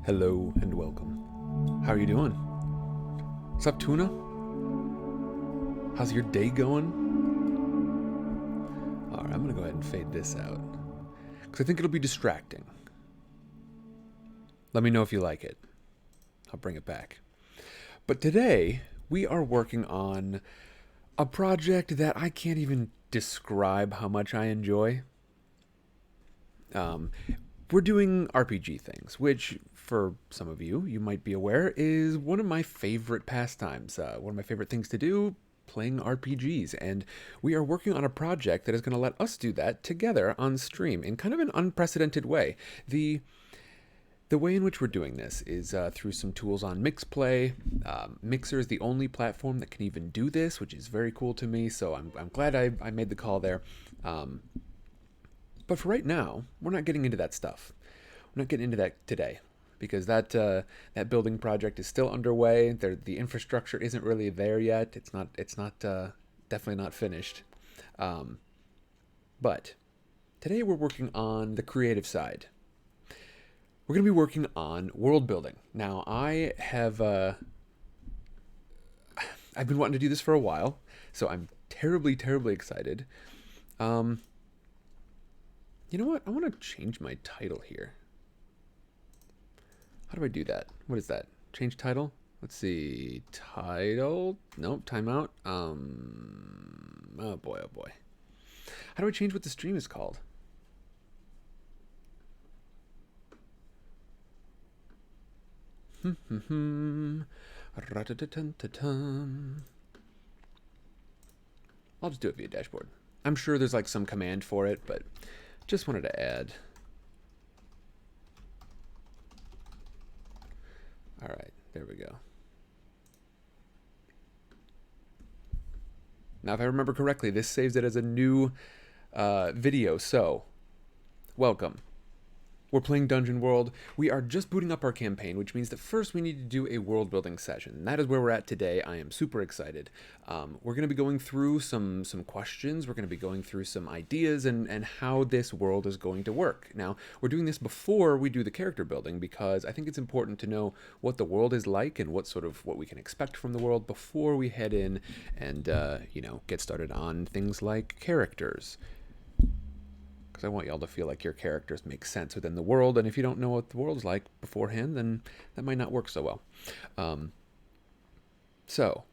Hello and welcome. How are you doing? What's up, Tuna? How's your day going? Alright, I'm gonna go ahead and fade this out, because I think it'll be distracting. Let me know if you like it. I'll bring it back. But today, we are working on a project that I can't even describe how much I enjoy. We're doing RPG things, which, for some of you, you might be aware, is one of my favorite pastimes. One of my favorite things to do, playing RPGs. And we are working on a project that is going to let us do that together on stream in kind of an unprecedented way. The way in which we're doing this is through some tools on MixPlay. Mixer is the only platform that can even do this, which is very cool to me, so I'm glad I made the call there. But for right now, we're not getting into that stuff. We're not getting into that today, because that building project is still underway. The infrastructure isn't really there yet. It's not definitely not finished. But today we're working on the creative side. We're going to be working on world building. Now, I've been wanting to do this for a while, so I'm terribly, terribly excited. You know what? I want to change my title here. How do I do that? What is that? Change title? Let's see. Title? Nope. Timeout. Oh boy, oh boy. How do I change what the stream is called? I'll just do it via dashboard. I'm sure there's like some command for it, but just wanted to add. All right, there we go. Now, if I remember correctly, this saves it as a new video, so welcome. We're playing Dungeon World. We are just booting up our campaign, which means that first we need to do a world building session. That is where we're at today. I am super excited. We're going to be going through some questions. We're going to be going through some ideas and how this world is going to work. Now, we're doing this before we do the character building, because I think it's important to know what the world is like and what we can expect from the world before we head in and get started on things like characters. Because I want y'all to feel like your characters make sense within the world, and if you don't know what the world's like beforehand, then that might not work so well. So,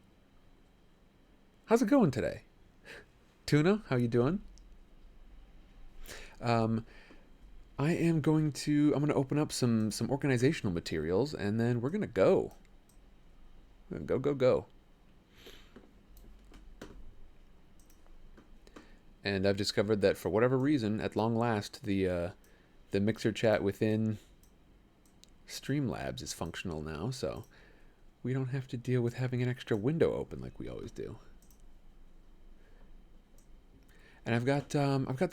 how's it going today? Tuna, how you doing? I'm going to open up some organizational materials, and then we're gonna go. We're gonna go. And I've discovered that for whatever reason, at long last, the mixer chat within Streamlabs is functional now, so we don't have to deal with having an extra window open like we always do. And I've got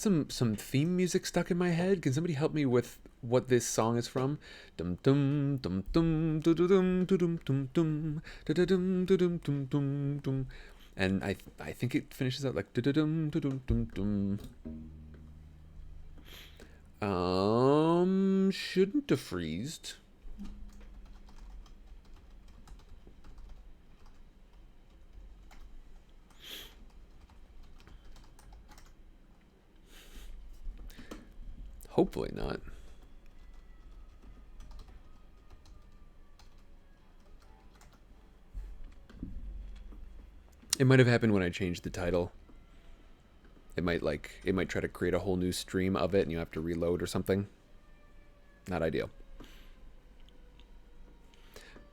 some theme music stuck in my head. Can somebody help me with what this song is from? Dum dum dum dum dum dum dum dum dum dum dum dum dum. And I think it finishes out like dum dum dum dum. Shouldn't have freezed. Hopefully not. It might have happened when I changed the title. It might try to create a whole new stream of it and you have to reload or something. Not ideal.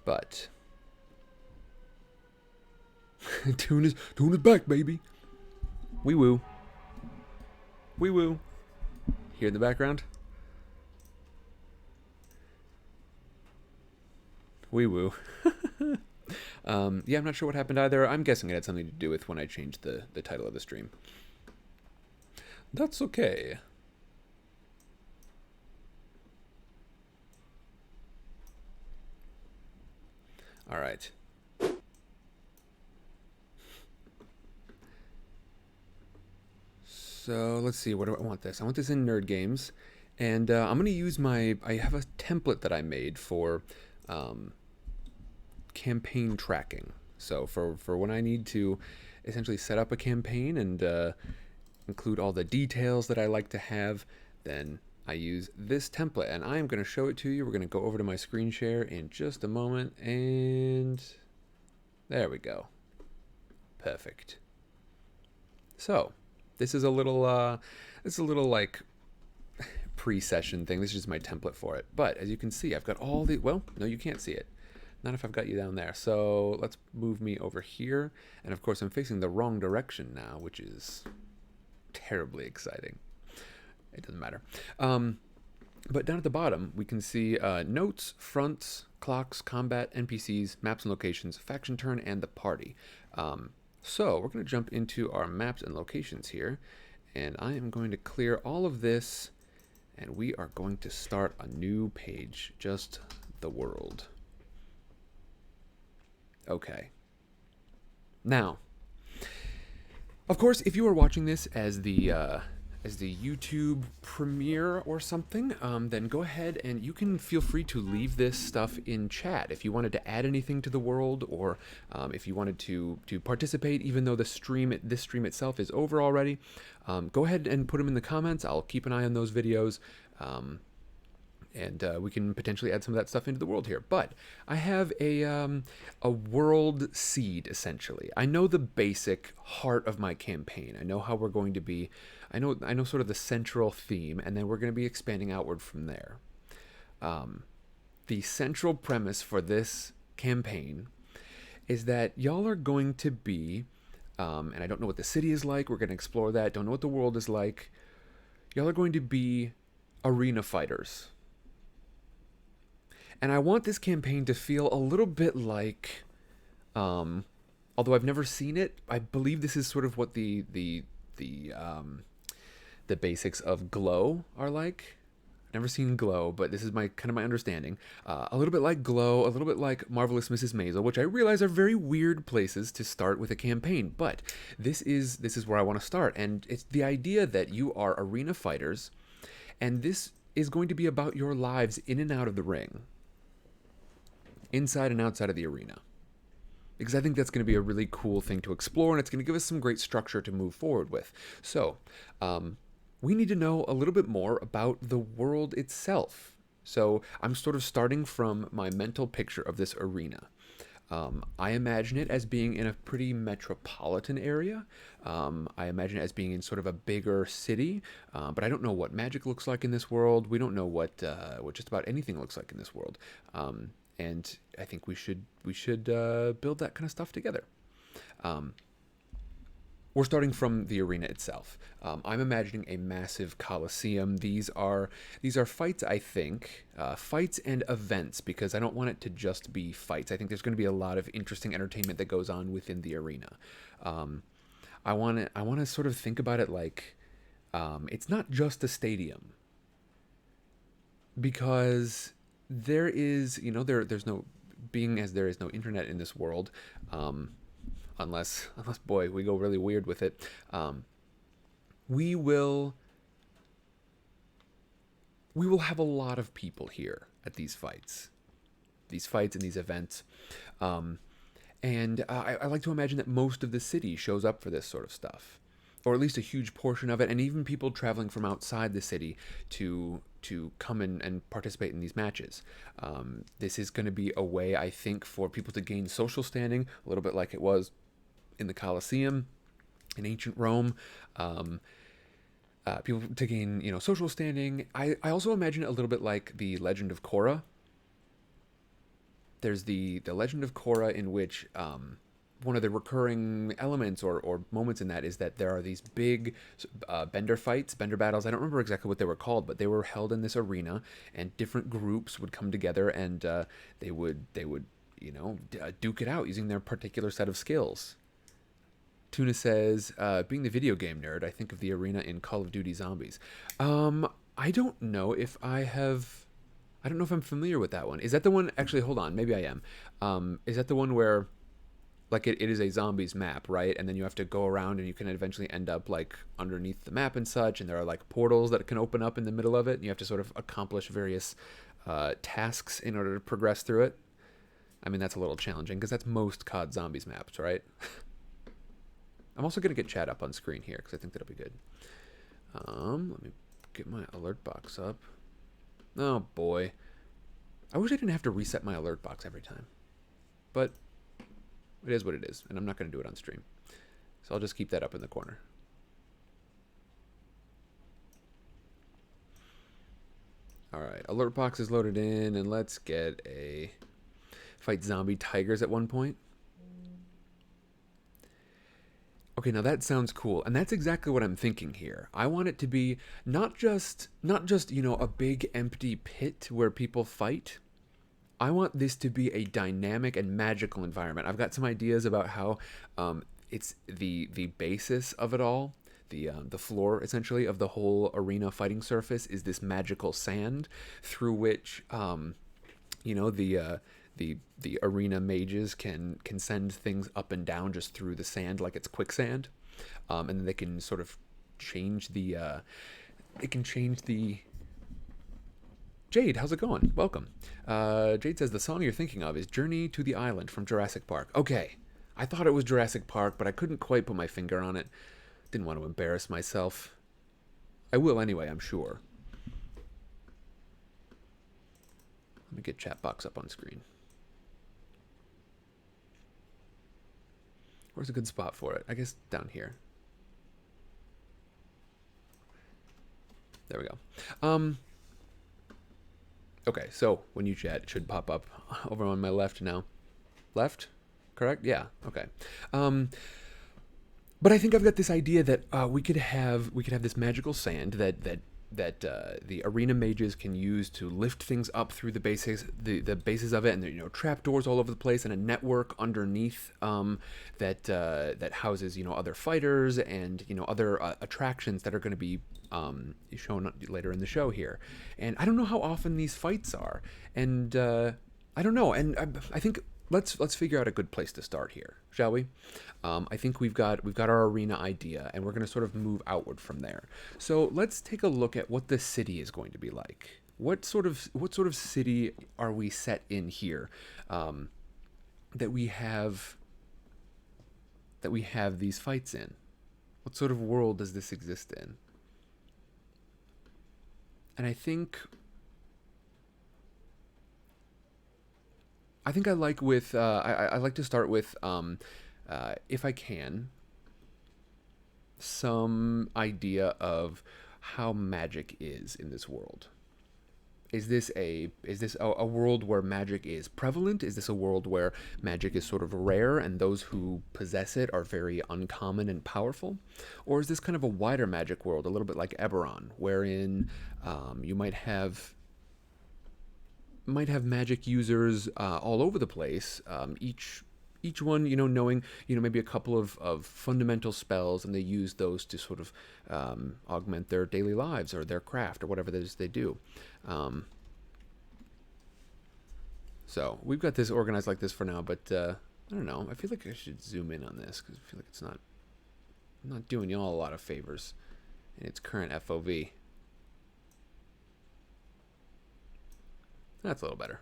But Tune is back, baby. Wee woo. Wee woo. Hear in the background? Wee woo. Yeah, I'm not sure what happened either. I'm guessing it had something to do with when I changed the title of the stream. That's okay. All right. So let's see, what do I want this? I want this in Nerd Games. And I'm going to use I have a template that I made for campaign tracking. So for when I need to essentially set up a campaign and include all the details that I like to have, then I use this template, and I am going to show it to you. We're going to go over to my screen share in just a moment, and there we go. Perfect. So this is a little like pre-session thing. This is just my template for it. But as you can see, I've got all the, well, no, you can't see it. Not if I've got you down there. So let's move me over here. And of course, I'm facing the wrong direction now, which is terribly exciting. It doesn't matter. But down at the bottom, we can see notes, fronts, clocks, combat, NPCs, maps and locations, faction turn, and the party. So we're going to jump into our maps and locations here. And I am going to clear all of this. And we are going to start a new page, just the world. Okay. Now, of course, if you are watching this as the YouTube premiere or something, then go ahead and you can feel free to leave this stuff in chat if you wanted to add anything to the world, or if you wanted to participate, even though this stream itself is over already. Go ahead and put them in the comments. I'll keep an eye on those videos. And we can potentially add some of that stuff into the world here. But I have a world seed, essentially. I know the basic heart of my campaign. I know how we're going to be. I know sort of the central theme, and then we're going to be expanding outward from there. The central premise for this campaign is that y'all are going to be, and I don't know what the city is like. We're going to explore that. Don't know what the world is like. Y'all are going to be arena fighters. And I want this campaign to feel a little bit like, although I've never seen it, I believe this is sort of what the basics of Glow are like. I've never seen Glow, but this is my understanding. A little bit like Glow, a little bit like Marvelous Mrs. Maisel, which I realize are very weird places to start with a campaign. But this is where I want to start, and it's the idea that you are arena fighters, and this is going to be about your lives in and out of the ring. Inside and outside of the arena. Because I think that's going to be a really cool thing to explore, and it's going to give us some great structure to move forward with. So, we need to know a little bit more about the world itself. So, I'm sort of starting from my mental picture of this arena. I imagine it as being in a pretty metropolitan area. I imagine it as being in sort of a bigger city, but I don't know what magic looks like in this world. We don't know what just about anything looks like in this world. And I think we should build that kind of stuff together. We're starting from the arena itself. I'm imagining a massive coliseum. These are fights, I think, fights and events, because I don't want it to just be fights. I think there's going to be a lot of interesting entertainment that goes on within the arena. I want to sort of think about it like it's not just a stadium, because there is, there's no, being as there is no internet in this world, unless boy, we go really weird with it, we will have a lot of people here at these fights and these events. And I like to imagine that most of the city shows up for this sort of stuff, or at least a huge portion of it, and even people traveling from outside the city to come in and participate in these matches. This is going to be a way, I think, for people to gain social standing, a little bit like it was in the Colosseum in ancient Rome. People to gain, social standing. I also imagine it a little bit like the Legend of Korra. There's the Legend of Korra, in which one of the recurring elements or moments in that is that there are these big bender battles. I don't remember exactly what they were called, but they were held in this arena, and different groups would come together, and they would duke it out using their particular set of skills. Tuna says, being the video game nerd, I think of the arena in Call of Duty Zombies. I don't know if I'm familiar with that one. Is that the one? Actually, hold on. Maybe I am. Is that the one where like it is a zombies map, right? And then you have to go around and you can eventually end up like underneath the map and such, and there are like portals that can open up in the middle of it, and you have to sort of accomplish various tasks in order to progress through it. I mean, that's a little challenging because that's most COD zombies maps, right? I'm also going to get chat up on screen here because I think that'll be good. Let me get my alert box up. Oh boy. I wish I didn't have to reset my alert box every time. But it is what it is, and I'm not going to do it on stream. So I'll just keep that up in the corner. Alright, alert box is loaded in, and let's get a fight zombie tigers at one point. Okay, now that sounds cool, and that's exactly what I'm thinking here. I want it to be not just you know, a big empty pit where people fight. I want this to be a dynamic and magical environment. I've got some ideas about how it's the basis of it all. The floor, essentially, of the whole arena fighting surface is this magical sand through which, you know, the arena mages can send things up and down just through the sand like it's quicksand, and then they can sort of change the Jade, how's it going? Welcome. Jade says the song you're thinking of is Journey to the Island from Jurassic Park. Okay, I thought it was Jurassic Park, but I couldn't quite put my finger on it. Didn't want to embarrass myself. I will anyway, I'm sure. Let me get chat box up on screen. Where's a good spot for it? I guess down here. There we go. Okay, so when you chat, it should pop up over on my left now. Left? Correct? Yeah, okay. But I think I've got this idea that we could have this magical sand that the arena mages can use to lift things up through the bases of it, and there, you know, trapdoors all over the place, and a network underneath that houses, you know, other fighters and, you know, other attractions that are going to be shown later in the show here. And I don't know how often these fights are, and I don't know, and I think let's figure out a good place to start here, shall we? I think we've got our arena idea, and we're going to sort of move outward from there. So let's take a look at what the city is going to be like. What sort of city are we set in here, that we have these fights in? What sort of world does this exist in? And I think I like with I like to start with if I can, some idea of how magic is in this world. Is this a world where magic is prevalent? Is this a world where magic is sort of rare and those who possess it are very uncommon and powerful? Or is this kind of a wider magic world, a little bit like Eberron, wherein you might have magic users all over the place, each one, you know, knowing, you know, maybe a couple of fundamental spells, and they use those to sort of augment their daily lives or their craft or whatever it is they do. So we've got this organized like this for now, but I don't know. I feel like I should zoom in on this because I feel like I'm not doing y'all a lot of favors in its current FOV. That's a little better.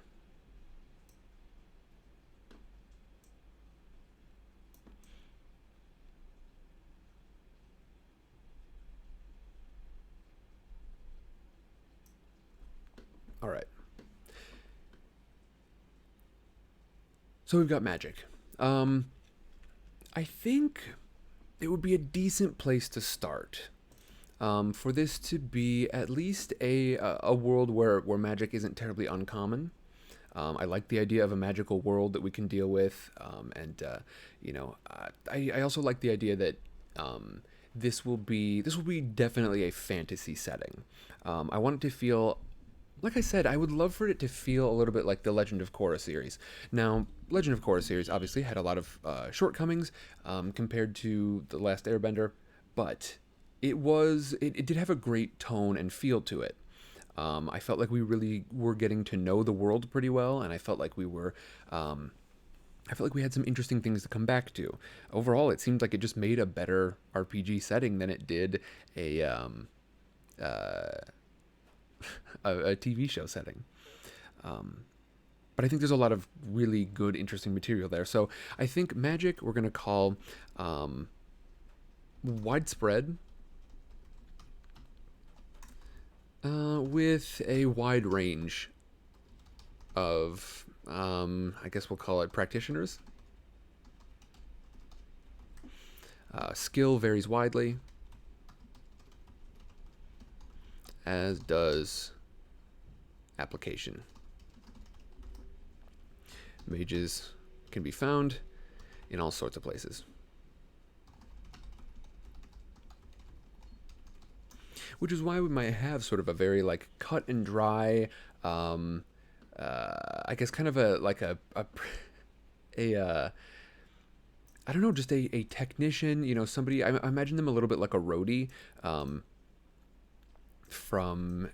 All right. So we've got magic. I think it would be a decent place to start. For this to be at least a world where magic isn't terribly uncommon. I like the idea of a magical world that we can deal with, and you know, I also like the idea that this will be definitely a fantasy setting. I want it to feel, like I said, I would love for it to feel a little bit like the Legend of Korra series. Now, Legend of Korra series obviously had a lot of shortcomings compared to The Last Airbender, but it did have a great tone and feel to it. I felt like we really were getting to know the world pretty well, and I felt like we were I feel like we had some interesting things to come back to. Overall, it seemed like it just made a better RPG setting than it did a uh, a TV show setting. But I think there's a lot of really good, interesting material there. So I think Magic we're going to call widespread with a wide range of, I guess we'll call it practitioners. Skill varies widely, as does application. Mages can be found in all sorts of places. Which is why we might have sort of a very like cut and dry, I guess kind of a I don't know, just a technician, you know, somebody. I imagine them a little bit like a roadie, from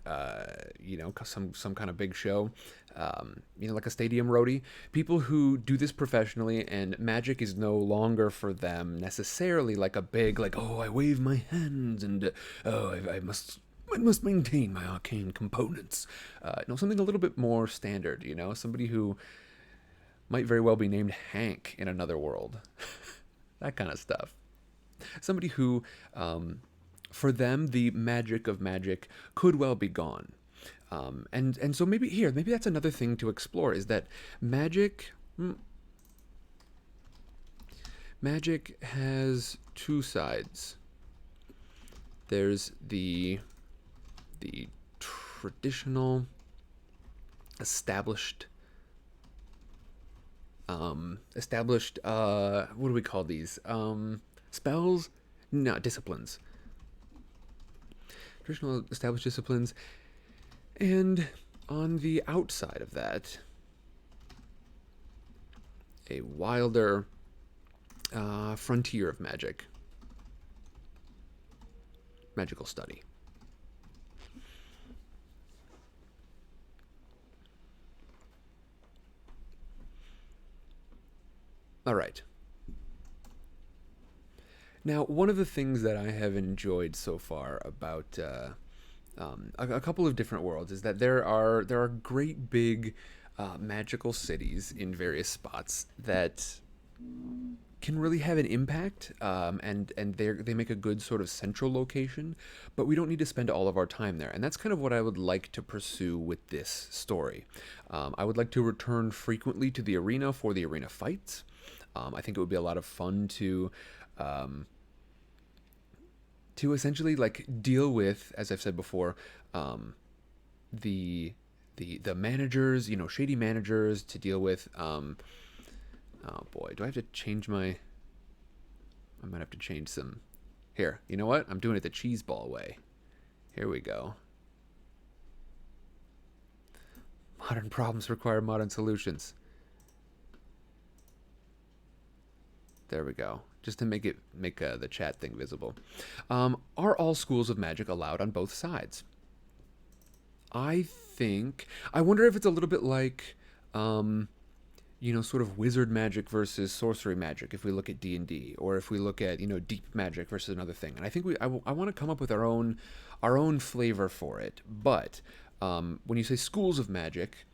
you know, some kind of big show, you know, like a stadium roadie. People who do this professionally, and Magic is no longer for them necessarily like a big, like, oh, I wave my hands and oh, I must maintain my arcane components. No, something a little bit more standard, you know, somebody who might very well be named Hank in another world. That kind of stuff. Somebody who, for them, the magic of magic could well be gone. And so maybe that's another thing to explore, is that magic has two sides. There's the traditional, established, what do we call these? Spells? No, disciplines. Traditional established disciplines. And on the outside of that, a wilder frontier of magic. Magical study. All right. Now, one of the things that I have enjoyed so far about a couple of different worlds is that there are great big magical cities in various spots that can really have an impact, and they make a good sort of central location, but we don't need to spend all of our time there. And that's kind of what I would like to pursue with this story. I would like to return frequently to the arena for the arena fights. I think it would be a lot of fun to essentially like deal with, as I've said before, the managers, you know, shady managers, to deal with. Oh boy, do I have to change my? I might have to change some. Here, you know what? I'm doing it the cheese ball way. Here we go. Modern problems require modern solutions. There we go. Just to make the chat thing visible. Are all schools of magic allowed on both sides? I wonder if it's a little bit like, you know, sort of wizard magic versus sorcery magic, if we look at D&D, or if we look at, you know, deep magic versus another thing. And I think I want to come up with our own flavor for it. But when you say schools of magic,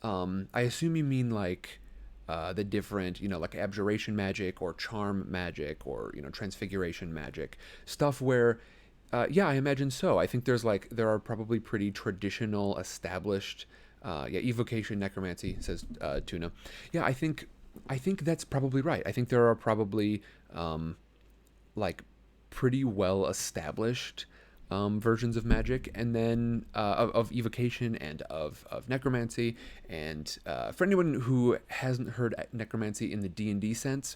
I assume you mean like the different, you know, like abjuration magic or charm magic or, you know, transfiguration magic, stuff where, yeah, I imagine so. I think there are probably pretty traditional, established, evocation, necromancy, says Tuna. Yeah, I think that's probably right. I think there are probably like pretty well established versions of magic, and then of evocation and of necromancy. And for anyone who hasn't heard necromancy in the D&D sense,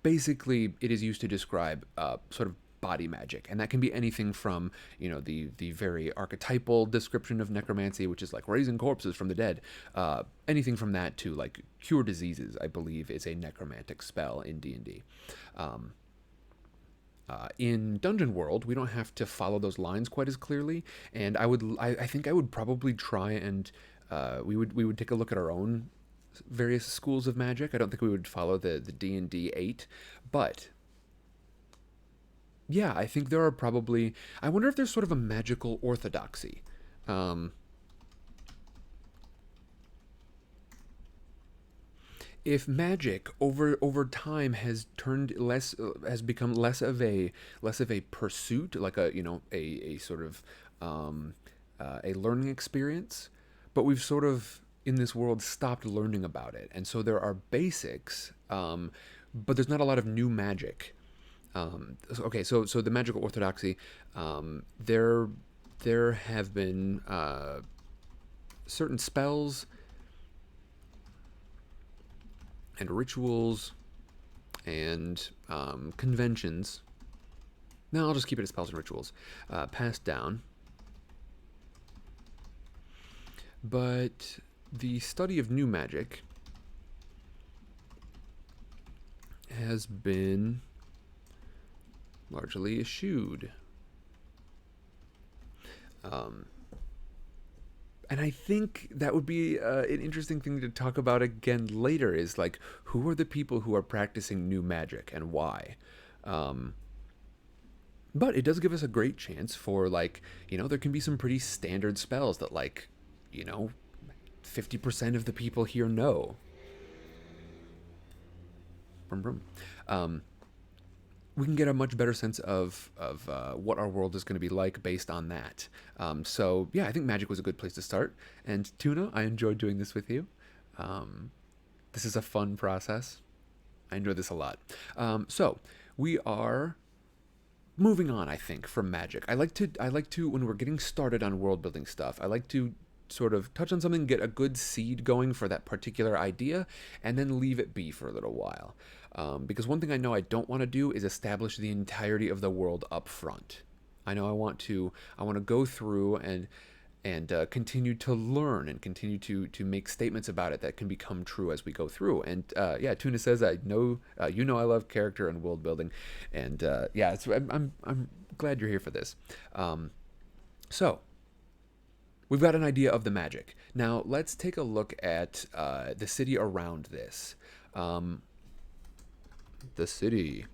basically it is used to describe sort of body magic, and that can be anything from, you know, the very archetypal description of necromancy, which is like raising corpses from the dead, anything from that to like cure diseases, I believe, is a necromantic spell in D&D. In Dungeon World, we don't have to follow those lines quite as clearly, and I think I would probably try and we would take a look at our own various schools of magic. I don't think we would follow the D&D 8, but yeah, I think there are probably. I wonder if there's sort of a magical orthodoxy. Um, if magic over time has become less of a pursuit, like a sort of a learning experience, but we've sort of in this world stopped learning about it, and so there are basics, but there's not a lot of new magic. So the magical orthodoxy, there have been certain spells and rituals and conventions. No, I'll just keep it as spells and rituals passed down. But the study of new magic has been largely eschewed. And I think that would be an interesting thing to talk about again later, is like, who are the people who are practicing new magic and why? But it does give us a great chance for, like, there can be some pretty standard spells that, like, 50% of the people here know. Brum, brum. We can get a much better sense of what our world is going to be like based on that. So yeah, I think magic was a good place to start. And Tuna, I enjoyed doing this with you. This is a fun process. I enjoy this a lot. So we are moving on, I think, from magic. I like to when we're getting started on world building stuff, I like to sort of touch on something, get a good seed going for that particular idea, and then leave it be for a little while. Because one thing I know I don't want to do is establish the entirety of the world up front. I know I want to go through and continue to learn and continue to make statements about it that can become true as we go through. And yeah, Tuna says, I know I love character and world building, and yeah, I'm glad you're here for this. So we've got an idea of the magic. Now let's take a look at the city around this. The city.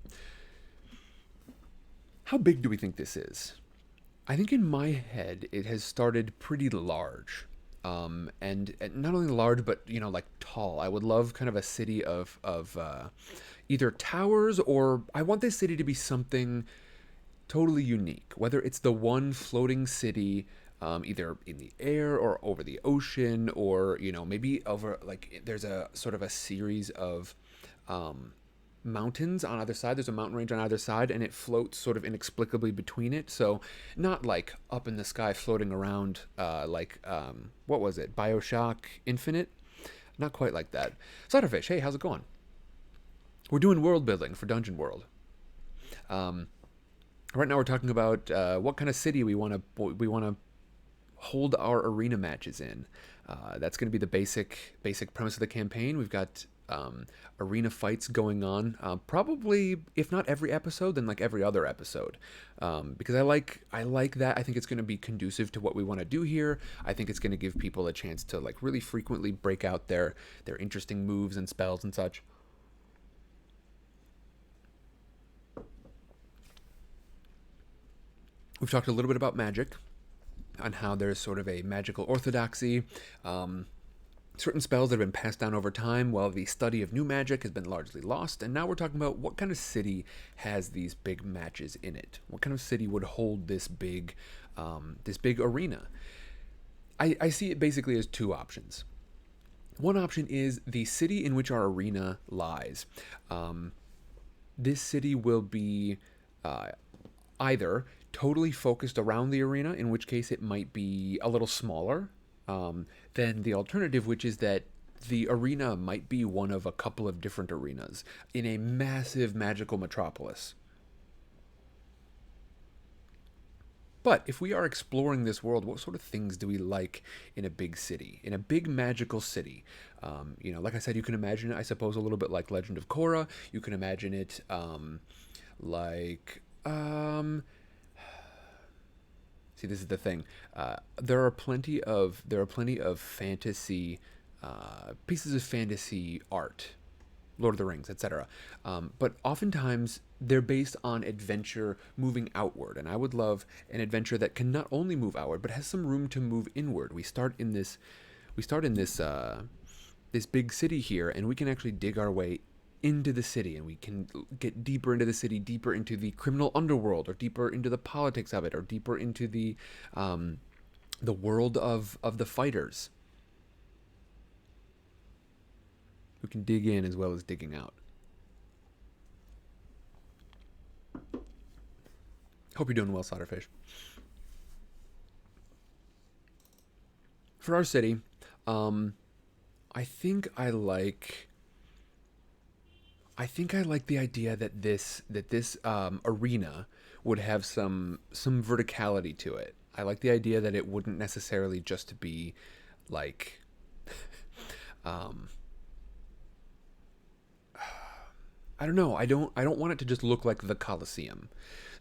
How big do we think this is? I think in my head it has started pretty large. And not only large, but like tall. I would love kind of a city of either towers, or I want this city to be something totally unique. Whether it's the one floating city, either in the air or over the ocean, or maybe over, like, there's a sort of a series of mountains on either side. There's a mountain range on either side, and it floats sort of inexplicably between it. So not like up in the sky floating around like what was it, BioShock Infinite? Not quite like that. Ciderfish, hey, how's it going? We're doing world building for Dungeon World. Right now we're talking about what kind of city we want to hold our arena matches in. That's going to be the basic premise of the campaign. We've got arena fights going on, probably, if not every episode, then like every other episode, because I like that. I think it's going to be conducive to what we want to do here. I think it's going to give people a chance to, like, really frequently break out their interesting moves and spells and such. We've talked a little bit about magic, on how there's sort of a magical orthodoxy, certain spells that have been passed down over time, while the study of new magic has been largely lost. And now we're talking about what kind of city has these big matches in it. What kind of city would hold this big arena? I see it basically as two options. One option is the city in which our arena lies. This city will be either totally focused around the arena, in which case it might be a little smaller, than the alternative, which is that the arena might be one of a couple of different arenas in a massive magical metropolis. But if we are exploring this world, what sort of things do we like in a big city, in a big magical city? Like I said, you can imagine it, I suppose, a little bit like Legend of Korra. You can imagine it See, this is the thing. There are plenty of fantasy pieces of fantasy art, Lord of the Rings, etc. But oftentimes they're based on adventure moving outward, and I would love an adventure that can not only move outward but has some room to move inward. We start in this this big city here, and we can actually dig our way into the city, and we can get deeper into the city, deeper into the criminal underworld, or deeper into the politics of it, or deeper into the world of the fighters, who can dig in as well as digging out. Hope you're doing well, Solderfish. For our city, I think I like the idea that this arena would have some verticality to it. I like the idea that it wouldn't necessarily just be like I don't know. I don't want it to just look like the Colosseum.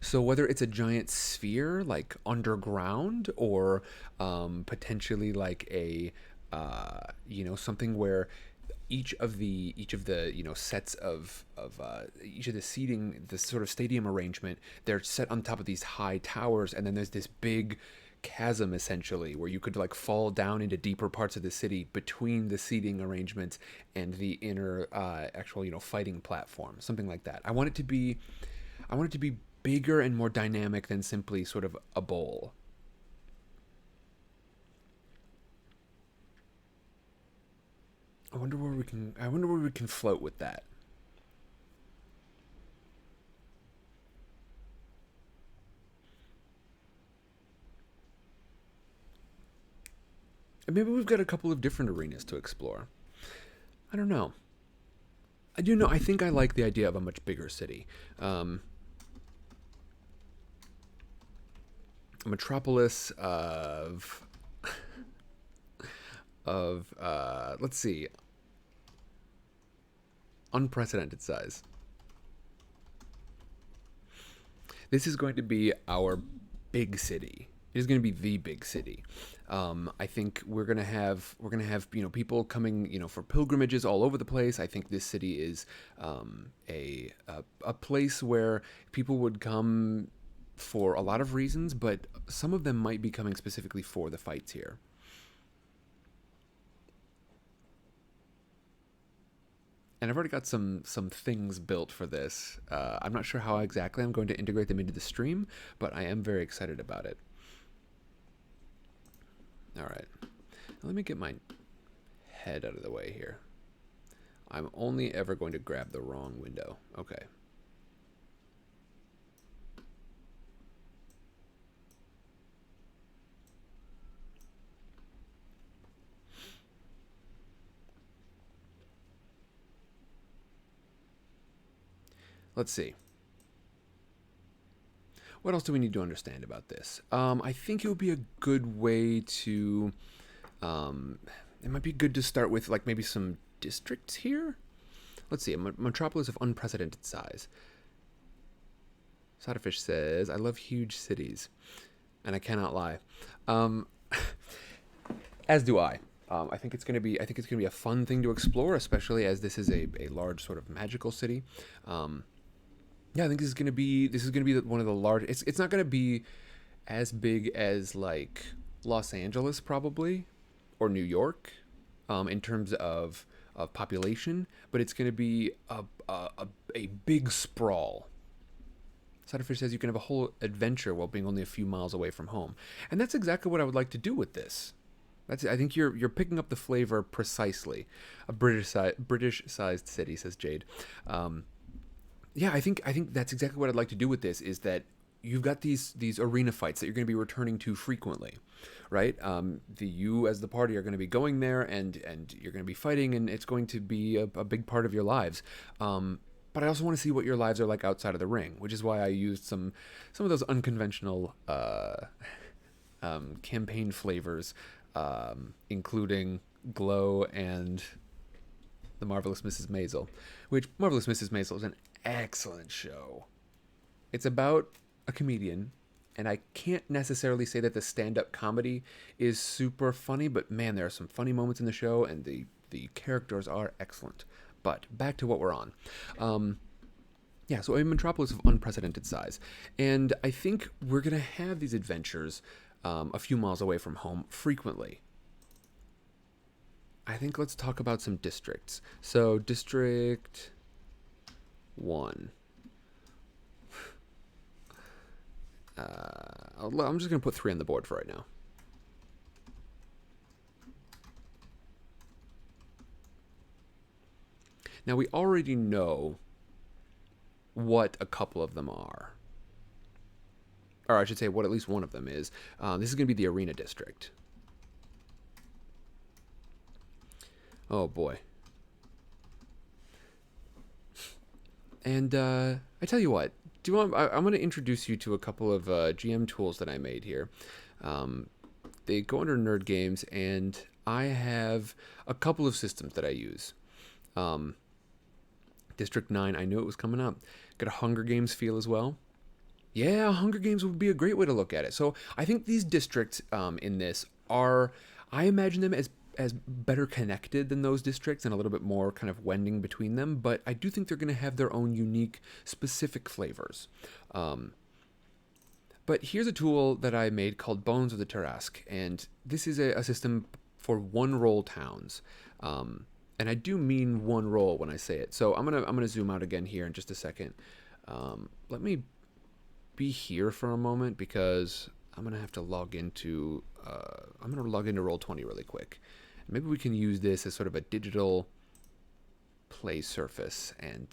So whether it's a giant sphere like underground, or potentially like a something where each of the sets of each of the seating, the sort of stadium arrangement, they're set on top of these high towers, and then there's this big chasm essentially where you could like fall down into deeper parts of the city between the seating arrangements and the inner actual fighting platform, something like that. I want it to be bigger and more dynamic than simply sort of a bowl. I wonder where we can float with that. And maybe we've got a couple of different arenas to explore. I don't know. I think I like the idea of a much bigger city. A metropolis of let's see, unprecedented size. This is going to be our big city. It is going to be the big city. I think we're gonna have people coming for pilgrimages all over the place. I think this city is a place where people would come for a lot of reasons, but some of them might be coming specifically for the fights here. And I've already got some things built for this. I'm not sure how exactly I'm going to integrate them into the stream, but I am very excited about it. All right, now let me get my head out of the way here. I'm only ever going to grab the wrong window. Okay. Let's see. What else do we need to understand about this? I think it would be a good way to... it might be good to start with like maybe some districts here. Let's see, a metropolis of unprecedented size. Solderfish says, I love huge cities. And I cannot lie. As do I. I think it's gonna be a fun thing to explore, especially as this is a large sort of magical city. Yeah, I think this is gonna be one of the large. It's not gonna be as big as like Los Angeles probably, or New York, in terms of population, but it's gonna be a big sprawl. Solderfish says you can have a whole adventure while being only a few miles away from home, and that's exactly what I would like to do with this. I think you're picking up the flavor precisely. A British-sized city, says Jade. Yeah, I think that's exactly what I'd like to do with this, is that you've got these arena fights that you're going to be returning to frequently, right? You as the party are going to be going there, and you're going to be fighting, and it's going to be a big part of your lives. But I also want to see what your lives are like outside of the ring, which is why I used some of those unconventional campaign flavors, including Glow and The Marvelous Mrs. Maisel, which Marvelous Mrs. Maisel is an excellent show. It's about a comedian, and I can't necessarily say that the stand-up comedy is super funny, but man, there are some funny moments in the show, and the The characters are excellent. But back to what we're on. Yeah, so a metropolis of unprecedented size. And I think we're going to have these adventures a few miles away from home frequently. I think let's talk about some districts. So, District 1. I'm just going to put 3 on the board for right now. Now, we already know what a couple of them are. Or I should say what at least one of them is. This is going to be the Arena District. Oh, boy. And I tell you what. Do you want? I'm going to introduce you to a couple of GM tools that I made here. They go under Nerd Games, and I have a couple of systems that I use. District 9, I knew it was coming up. Got a Hunger Games feel as well. Yeah, Hunger Games would be a great way to look at it. So I think these districts in this are, I imagine them as better connected than those districts and a little bit more kind of wending between them, but I do think they're going to have their own unique, specific flavors. But here's a tool that I made called Bones of the Tursk, and this is a system for one-roll towns. And I do mean one roll when I say it. So I'm gonna zoom out again here in just a second. Let me be here for a moment because I'm gonna have to log into Roll20 really quick. Maybe we can use this as sort of a digital play surface and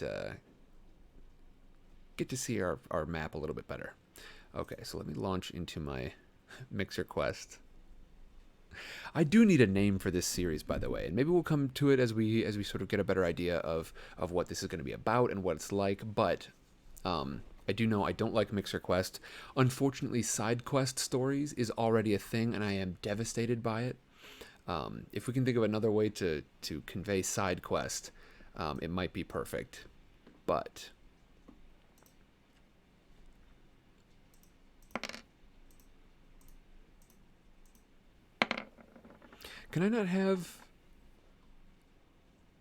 get to see our map a little bit better. Okay, so let me launch into my Mixer Quest. I do need a name for this series, by the way, and maybe we'll come to it as we sort of get a better idea of what this is going to be about and what it's like. But I do know I don't like Mixer Quest. Unfortunately, SidecarStories is already a thing, and I am devastated by it. If we can think of another way to convey side quest, it might be perfect. But can I not have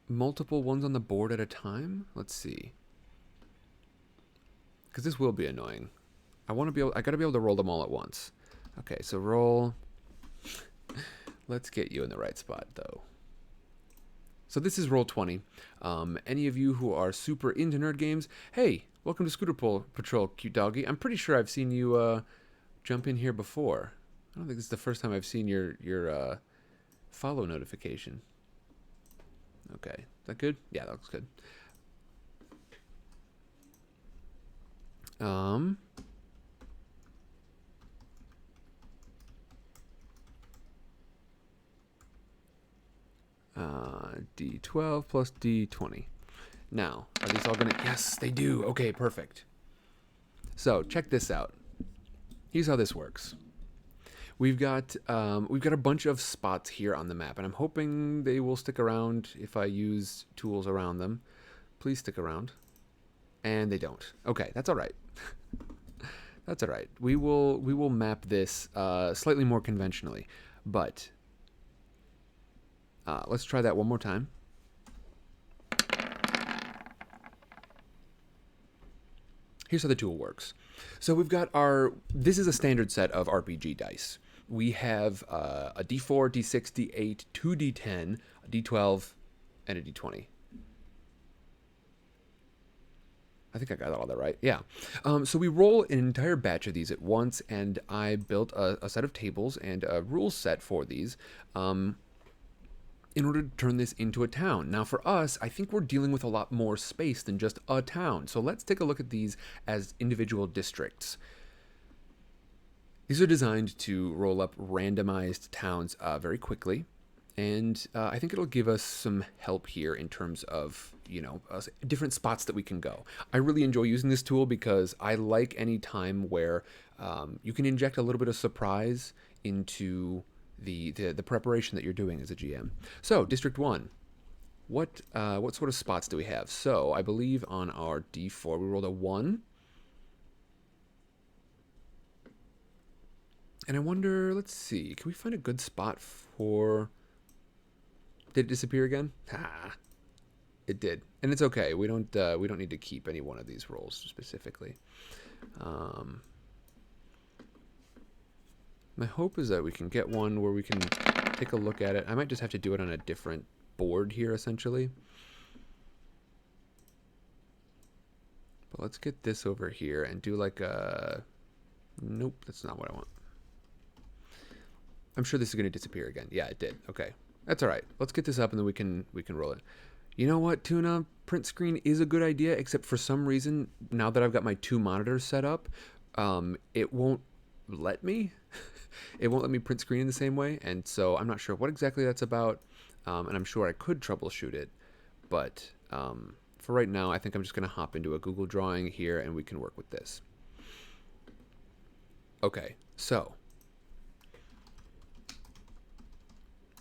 multiple ones on the board at a time? Let's see. Because this will be annoying. I gotta be able to roll them all at once. Okay, so roll. Let's get you in the right spot, though. So this is Roll20. Any of you who are super into nerd games, hey, welcome to Scooter Patrol, cute doggy. I'm pretty sure I've seen you jump in here before. I don't think this is the first time I've seen your follow notification. Okay, is that good? Yeah, that looks good. D12 plus D20. Now, are these all gonna? Yes, they do. Okay, perfect. So check this out. Here's how this works. We've got a bunch of spots here on the map, and I'm hoping they will stick around if I use tools around them. Please stick around. And they don't. Okay, that's all right. That's all right. We will map this slightly more conventionally, but let's try that one more time. Here's how the tool works. So we've got this is a standard set of RPG dice. We have a D4, D6, D8, 2 D10, a D12, and a D20. I think I got all that right. Yeah. So we roll an entire batch of these at once, and I built a set of tables and a rule set for these in order to turn this into a town. Now for us, I think we're dealing with a lot more space than just a town. So let's take a look at these as individual districts. These are designed to roll up randomized towns very quickly. And I think it'll give us some help here in terms of, different spots that we can go. I really enjoy using this tool because I like any time where you can inject a little bit of surprise into the preparation that you're doing as a GM. So, District 1. What sort of spots do we have? So, I believe on our D4 we rolled a 1. And I wonder, let's see, can we find a good spot for Did it disappear again? Ha! It did, and it's okay. We don't need to keep any one of these rolls specifically. My hope is that we can get one where we can take a look at it. I might just have to do it on a different board here, essentially. But let's get this over here and do like a... Nope, that's not what I want. I'm sure this is going to disappear again. Yeah, it did. Okay, that's all right. Let's get this up and then we can roll it. You know what, Tuna? Print screen is a good idea, except for some reason, now that I've got my 2 monitors set up, it won't let me. It won't let me print screen in the same way, and so I'm not sure what exactly that's about, and I'm sure I could troubleshoot it, but for right now, I think I'm just going to hop into a Google Drawing here, and we can work with this. Okay, so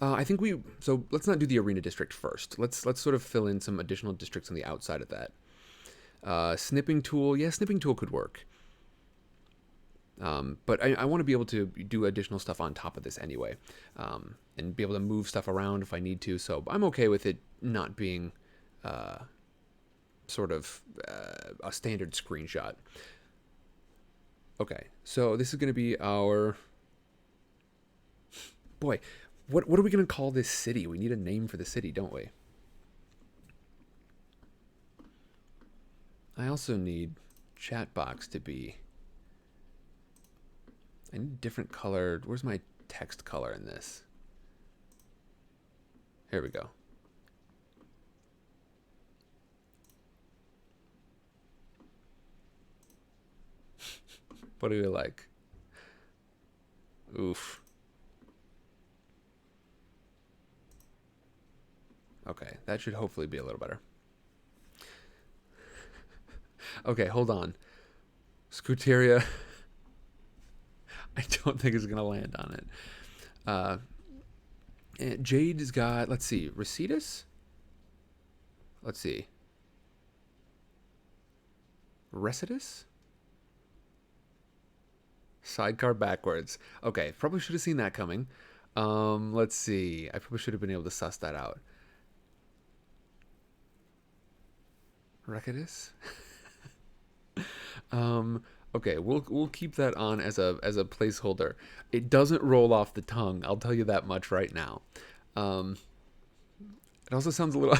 I think so let's not do the arena district first. Let's sort of fill in some additional districts on the outside of that. Snipping tool, yeah, snipping tool could work. But I want to be able to do additional stuff on top of this anyway, and be able to move stuff around if I need to. So I'm okay with it not being sort of a standard screenshot. Okay, so this is going to be our... Boy, what are we going to call this city? We need a name for the city, don't we? I also need chat box to be... I need different color. Where's my text color in this? Here we go. What do we like? Oof. Okay, that should hopefully be a little better. Okay, hold on. Scuteria. I don't think it's going to land on it. Jade has got, let's see, Racedis? Let's see. Racedis? Sidecar backwards. Okay, probably should have seen that coming. Let's see. I probably should have been able to suss that out. Racedis? Okay, we'll keep that on as a placeholder. It doesn't roll off the tongue. I'll tell you that much right now. It also sounds a little...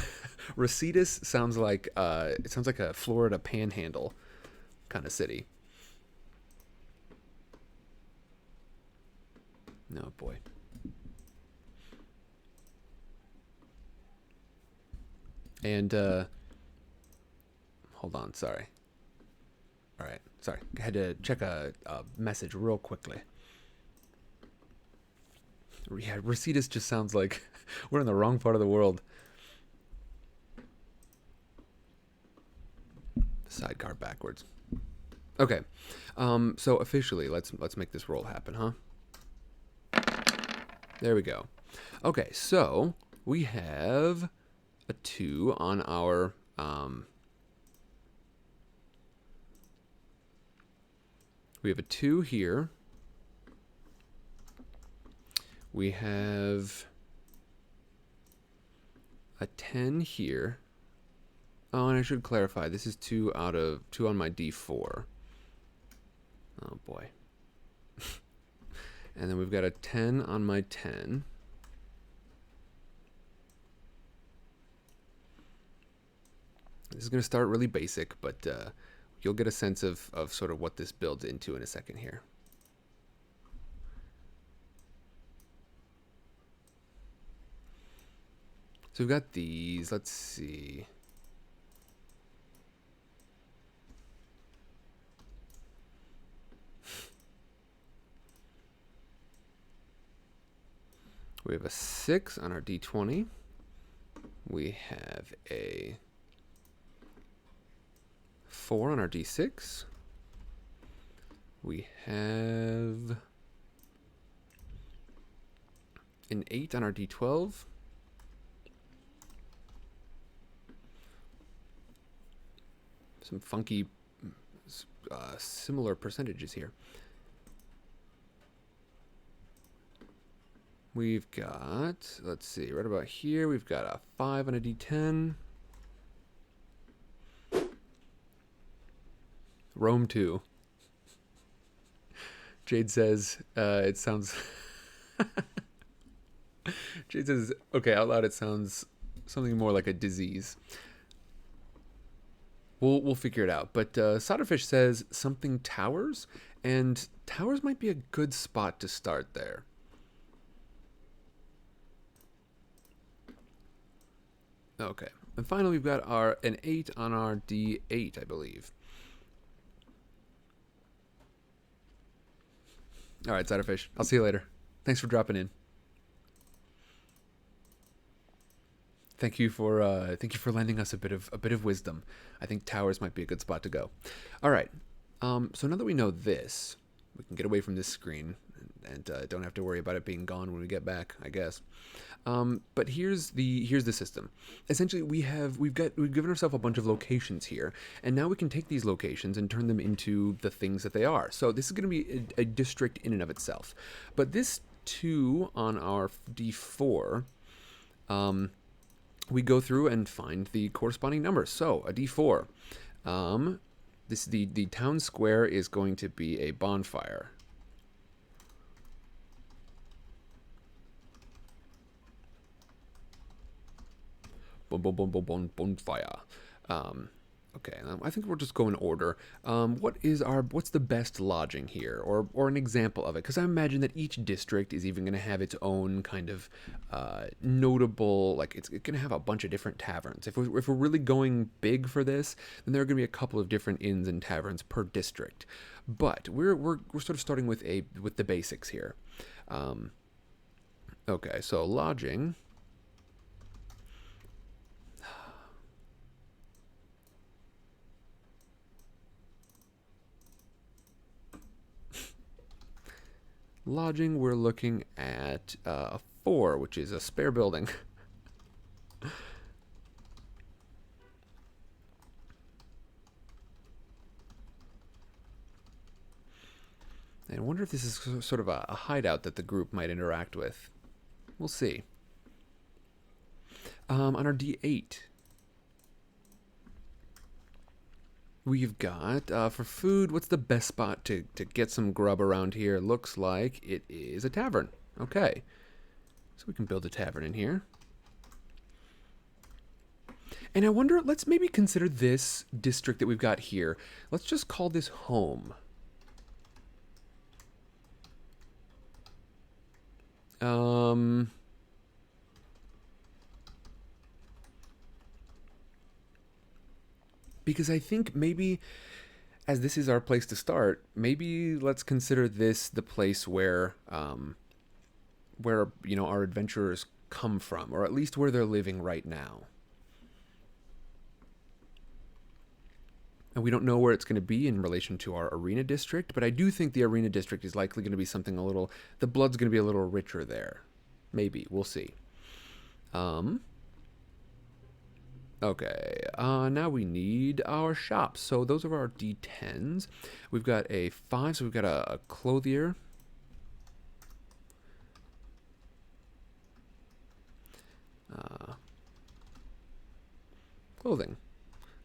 Racedis sounds like it sounds like a Florida Panhandle kind of city. No, boy. And hold on, sorry. All right, sorry. I had to check a message real quickly. Yeah, Racedis just sounds like we're in the wrong part of the world. Sidecar backwards. Okay, so officially, let's make this roll happen, huh? There we go. Okay, so we have a 2 on our we have a 2 here. We have a 10 here. Oh, and I should clarify, this is 2 on my D4. Oh boy. And then we've got a 10 on my 10. This is going to start really basic, but you'll get a sense of sort of what this builds into in a second here. So we've got these. Let's see. We have a 6 on our D20. We have a 4 on our D6. We have an 8 on our D12. Some funky similar percentages here. We've got, let's see, right about here, we've got a 5 on a D10. Rome 2. Jade says, it sounds... Jade says, okay, out loud it sounds something more like a disease. We'll figure it out. But Solderfish says something towers, and towers might be a good spot to start there. Okay. And finally, we've got an 8 on our D8, I believe. All right, Solderfish. I'll see you later. Thanks for dropping in. Thank you for lending us a bit of wisdom. I think towers might be a good spot to go. All right. So now that we know this, we can get away from this screen and don't have to worry about it being gone when we get back, I guess. But here's the system. Essentially, we've given ourselves a bunch of locations here, and now we can take these locations and turn them into the things that they are. So this is going to be a district in and of itself. But this 2 on our D4, we go through and find the corresponding numbers. So a D4. The town square is going to be a bonfire. Bonfire. Okay, I think we'll just go in order. What's the best lodging here, or an example of it? Because I imagine that each district is even going to have its own kind of notable, like it's going to have a bunch of different taverns. If we're really going big for this, then there are going to be a couple of different inns and taverns per district. But we're sort of starting with the basics here. Okay, so lodging. Lodging, we're looking at a 4, which is a spare building. And I wonder if this is sort of a hideout that the group might interact with. We'll see. On our D8, we've got, for food, what's the best spot to get some grub around here? Looks like it is a tavern. Okay. So we can build a tavern in here. And I wonder, let's maybe consider this district that we've got here. Let's just call this home. Because I think maybe, as this is our place to start, maybe let's consider this the place where our adventurers come from, or at least where they're living right now. And we don't know where it's going to be in relation to our arena district, but I do think the arena district is likely going to be something the blood's going to be a little richer there. Maybe. We'll see. Okay, now we need our shops. So those are our D10s. We've got a 5, so we've got a clothier. Clothing.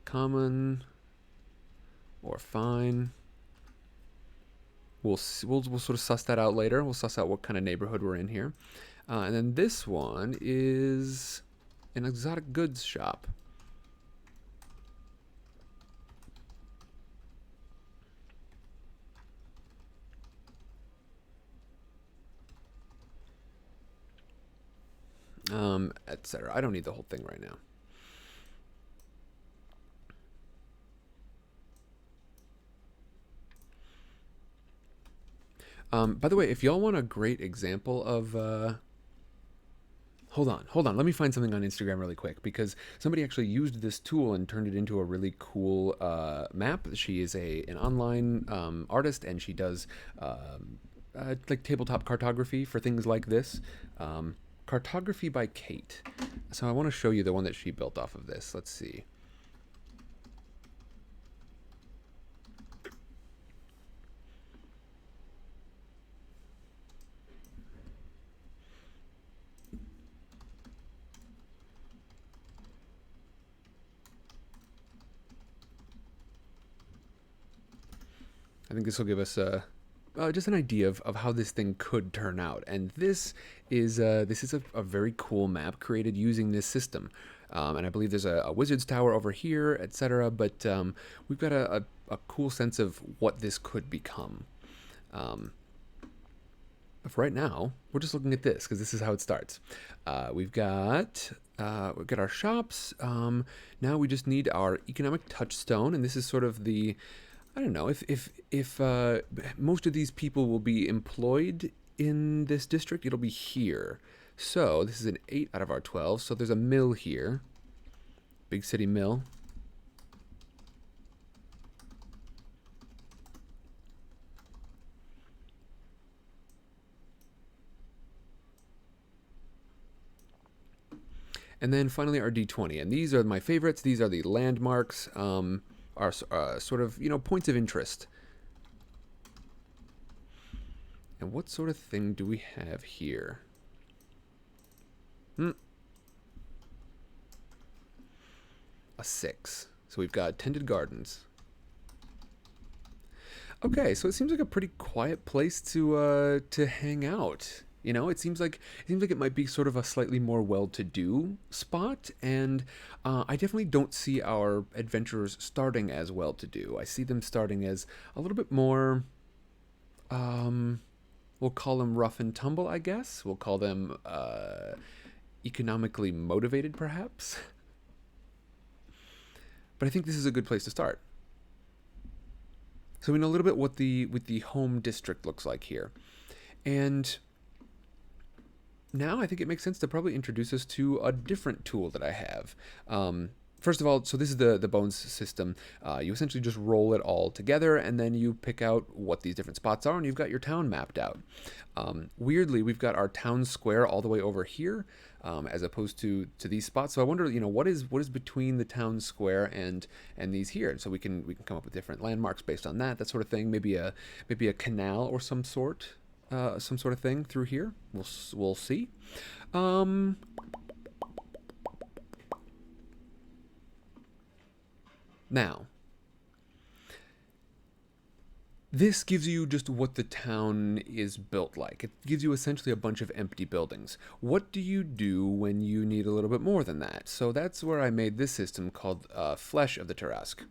Common or fine. We'll sort of suss that out later. We'll suss out what kind of neighborhood we're in here. And then this one is an exotic goods shop. Etc. I don't need the whole thing right now. By the way, if y'all want a great example of... Hold on. Let me find something on Instagram really quick, because somebody actually used this tool and turned it into a really cool map. She is an online artist, and she does like tabletop cartography for things like this. Cartography by Kate. So I want to show you the one that she built off of this. Let's see. I think this will give us just an idea of how this thing could turn out. And this is a very cool map created using this system. And I believe there's a wizard's tower over here, etc. But we've got a cool sense of what this could become. But for right now, we're just looking at this because this is how it starts. We've got our shops. Now we just need our economic touchstone, and this is sort of the, I don't know, if most of these people will be employed in this district, it'll be here. So this is an 8 out of our 12. So there's a mill here, big city mill. And then finally our D20, and these are my favorites. These are the landmarks, are sort of, you know, points of interest. And what sort of thing do we have here? A 6. So we've got tended gardens. Okay, so it seems like a pretty quiet place to hang out. You know, it seems like it might be sort of a slightly more well-to-do spot, and I definitely don't see our adventurers starting as well-to-do. I see them starting as a little bit more, we'll call them rough and tumble, I guess. We'll call them economically motivated, perhaps. But I think this is a good place to start. So we know a little bit what the home district looks like here, and now I think it makes sense to probably introduce us to a different tool that I have. First of all, so this is the bones system. You essentially just roll it all together, and then you pick out what these different spots are, and you've got your town mapped out. Weirdly, we've got our town square all the way over here, as opposed to these spots. So I wonder, you know, what is between the town square and these here? And so we can come up with different landmarks based on that sort of thing. Maybe a canal or some sort of thing through here. We'll see. Now, this gives you just what the town is built like. It gives you essentially a bunch of empty buildings. What do you do when you need a little bit more than that? So that's where I made this system called Flesh of the Tursk.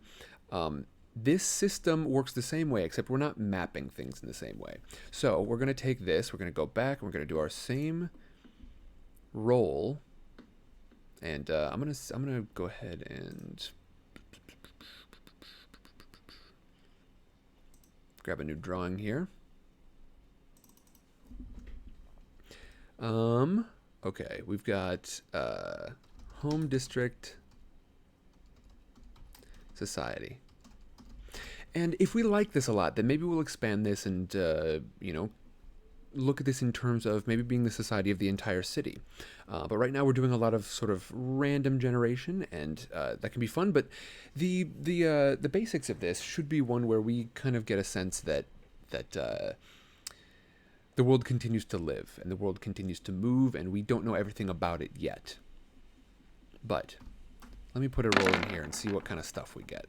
This system works the same way, except we're not mapping things in the same way. So we're going to take this, we're going to go back, and we're going to do our same roll. And I'm gonna go ahead and grab a new drawing here. Okay, we've got home district society. And if we like this a lot, then maybe we'll expand this and, you know, look at this in terms of maybe being the society of the entire city. But right now we're doing a lot of sort of random generation, and that can be fun. But the basics of this should be one where we kind of get a sense that the world continues to live and the world continues to move, and we don't know everything about it yet. But let me put a roll in here and see what kind of stuff we get.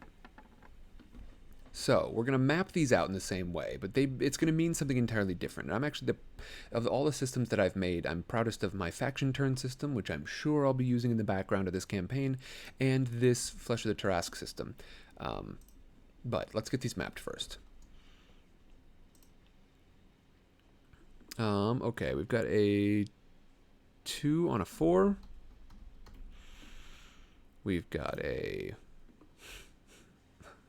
So we're going to map these out in the same way, but it's going to mean something entirely different. And I'm actually, of all the systems that I've made, I'm proudest of my faction turn system, which I'm sure I'll be using in the background of this campaign, and this Flesh of the Tursk system. But let's get these mapped first. Okay, we've got a 2 on a 4. We've got a...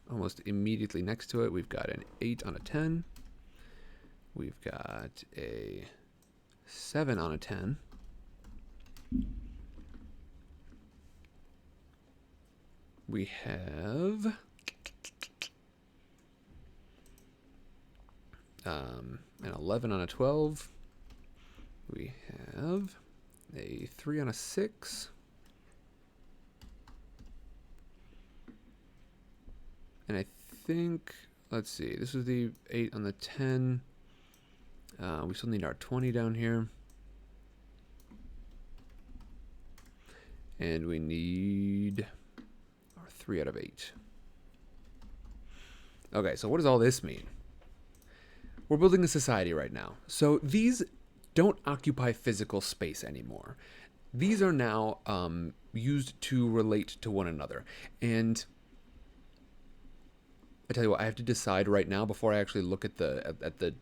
almost immediately next to it, we've got an 8 on a 10. We've got a 7 on a 10. We have an 11 on a 12. We have a 3 on a 6. And I think, let's see, this is the 8 on the 10. We still need our 20 down here. And we need our 3 out of 8. Okay, so what does all this mean? we're building a society right now. So these don't occupy physical space anymore. These are now used to relate to one another. And I tell you what, I have to decide right now before I actually look at the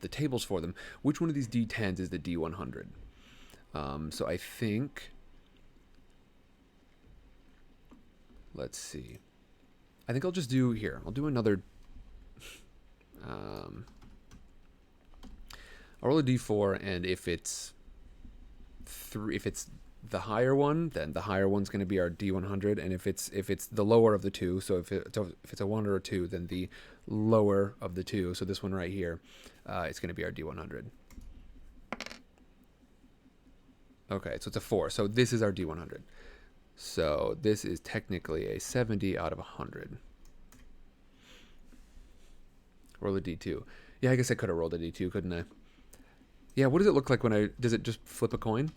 tables for them, which one of these D10s is the D100. So I think, let's see. I think I'll just do here. I'll do another. I'll roll a D4, and if it's the higher one, then the higher one's going to be our D100, and if it's the lower of the two, so if it's a 1 or a 2, then the lower of the two, so this one right here, it's going to be our D100. Okay, so it's a 4, so this is our D100. So this is technically a 70 out of 100. Roll a D2. Yeah, I guess I could have rolled a D2, couldn't I? Yeah, what does it look like when does it just flip a coin?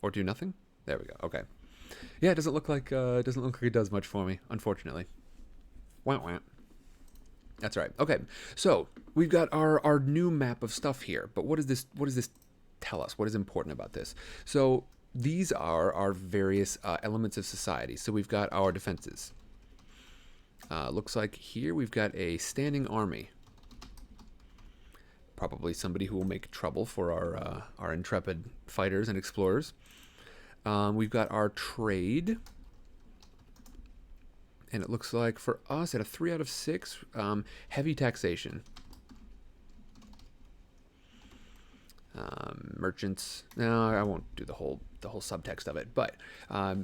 Or do nothing? There we go. Okay. Yeah, it doesn't look like it does much for me, unfortunately. Wah wah. That's right. Okay. So we've got our new map of stuff here. But what does this tell us? What is important about this? So these are our various elements of society. So we've got our defenses. Looks like here we've got a standing army. Probably somebody who will make trouble for our intrepid fighters and explorers. We've got our trade. And it looks like for us at a 3 out of 6, heavy taxation. Merchants. No, I won't do the whole subtext of it, but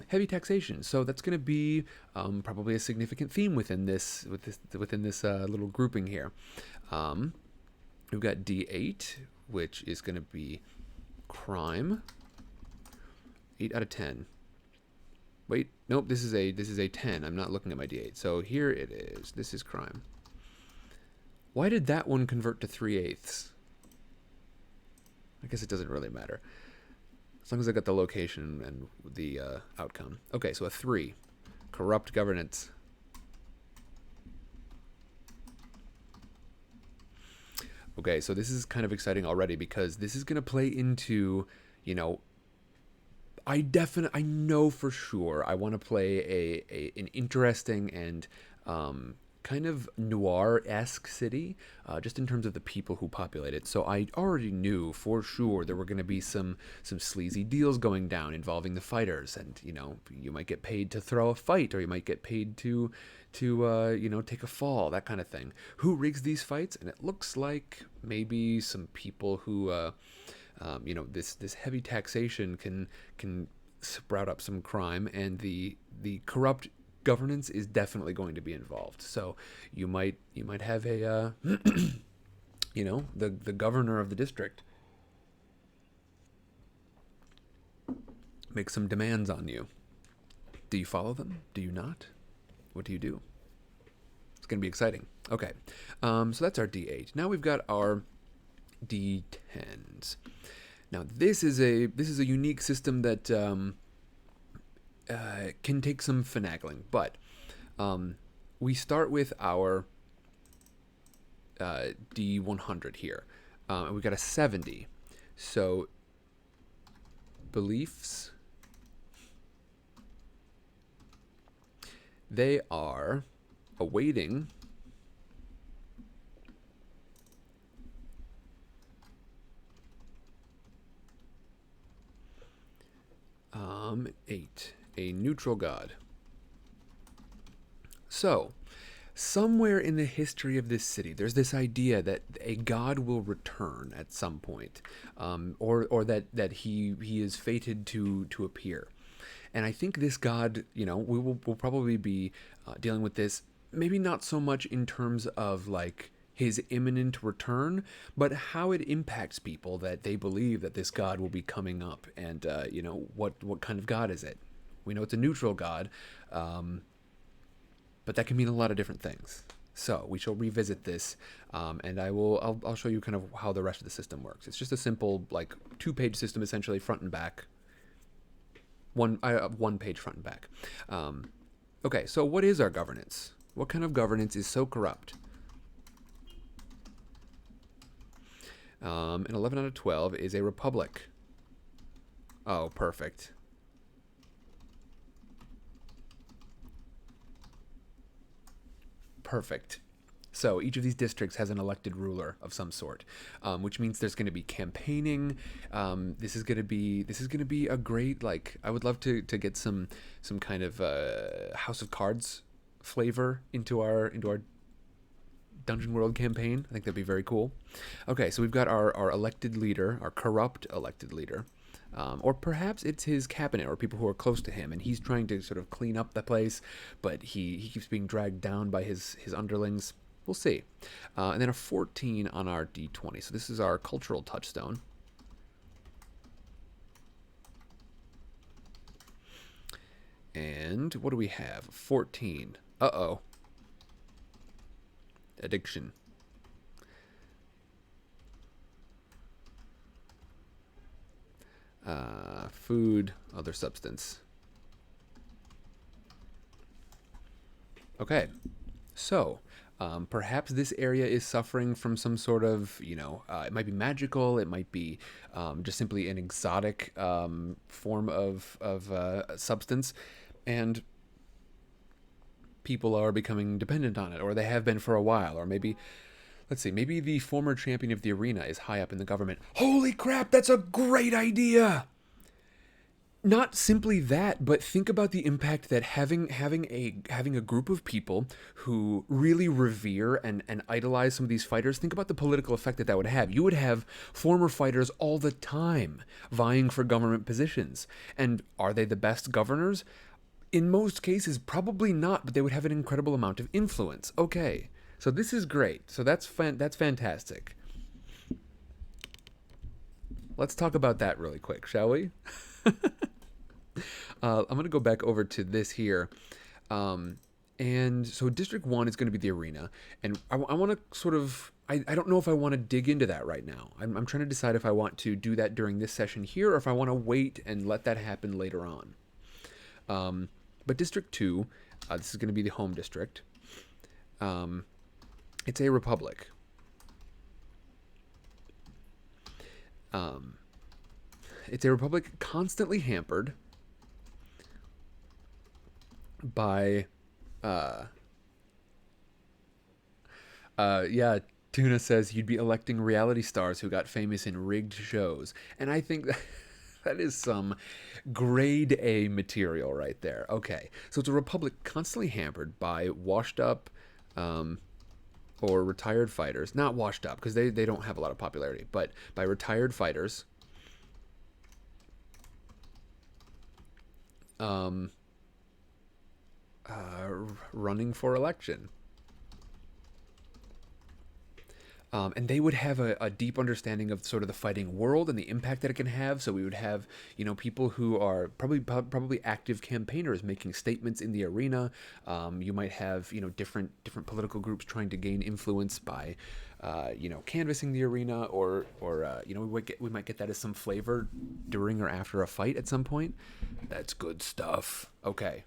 heavy taxation. So that's going to be probably a significant theme within this little grouping here. We've got D8, which is going to be crime. 8 out of 10. Wait, nope. This is a 10. I'm not looking at my D8. So here it is. This is crime. Why did that one convert to 3/8? I guess it doesn't really matter. As long as I got the location and the outcome. Okay, so a 3. Corrupt governance. Okay, so this is kind of exciting already because this is going to play into, I know for sure I want to play an interesting and kind of noir-esque city, just in terms of the people who populate it. So I already knew for sure there were going to be some sleazy deals going down involving the fighters, and you might get paid to throw a fight, or you might get paid to take a fall, that kind of thing. Who rigs these fights? And it looks like maybe some people who this heavy taxation can sprout up some crime, and the corrupt governance is definitely going to be involved. So you might have a the governor of the district make some demands on you. Do you follow them? Do you not? What do you do? It's going to be exciting. Okay, so that's our D8. Now we've got our D10s. Now this is a unique system that can take some finagling, but we start with our D100 here, and we've got a 70. So beliefs, they are awaiting a neutral god. So somewhere in the history of this city, there's this idea that a god will return at some point, or that he is fated to appear. And I think this god, we'll probably be dealing with this, maybe not so much in terms of like his imminent return, but how it impacts people that they believe that this god will be coming up, and what kind of god is it? We know it's a neutral god, but that can mean a lot of different things. So we shall revisit this, and I'll show you kind of how the rest of the system works. It's just a simple 2-page system, essentially, front and back. One page front and back. Okay, so what is our governance? What kind of governance is so corrupt? An 11 out of 12 is a republic. Oh, perfect. Perfect. So each of these districts has an elected ruler of some sort, which means there's going to be campaigning. This is going to be a great, like, I would love to get some kind of House of Cards flavor into our Dungeon World campaign. I think that'd be very cool. Okay, so we've got our elected leader, our corrupt elected leader. Or perhaps it's his cabinet or people who are close to him, and he's trying to sort of clean up the place, but he keeps being dragged down by his underlings. We'll see. And then a 14 on our D20. So this is our cultural touchstone. And what do we have? 14. Uh-oh. Addiction. Food, other substance. Okay, so perhaps this area is suffering from some sort of, it might be magical, it might be just simply an exotic form of substance, and people are becoming dependent on it, or they have been for a while, or maybe, let's see, maybe the former champion of the arena is high up in the government. Holy crap, that's a great idea! Not simply that, but think about the impact that having a group of people who really revere and idolize some of these fighters, think about the political effect that would have. You would have former fighters all the time vying for government positions. And are they the best governors? In most cases, probably not, but they would have an incredible amount of influence. Okay, so this is great. So that's fantastic. Let's talk about that really quick, shall we? I'm going to go back over to this here. And so District 1 is going to be the arena. And I want to sort of, I don't know if I want to dig into that right now. I'm trying to decide if I want to do that during this session here or if I want to wait and let that happen later on. But District 2, this is going to be the home district. It's a republic. It's a republic constantly hampered by, yeah, Tuna says you'd be electing reality stars who got famous in rigged shows. And I think that is some grade A material right there. Okay, so it's a republic constantly hampered by washed up, or retired fighters. Not washed up, because they don't have a lot of popularity, but by retired fighters. Running for election. And they would have a deep understanding of sort of the fighting world and the impact that it can have. So we would have, people who are probably active campaigners making statements in the arena. You might have, different political groups trying to gain influence by, canvassing the arena, or we might get that as some flavor during or after a fight at some point. That's good stuff. Okay.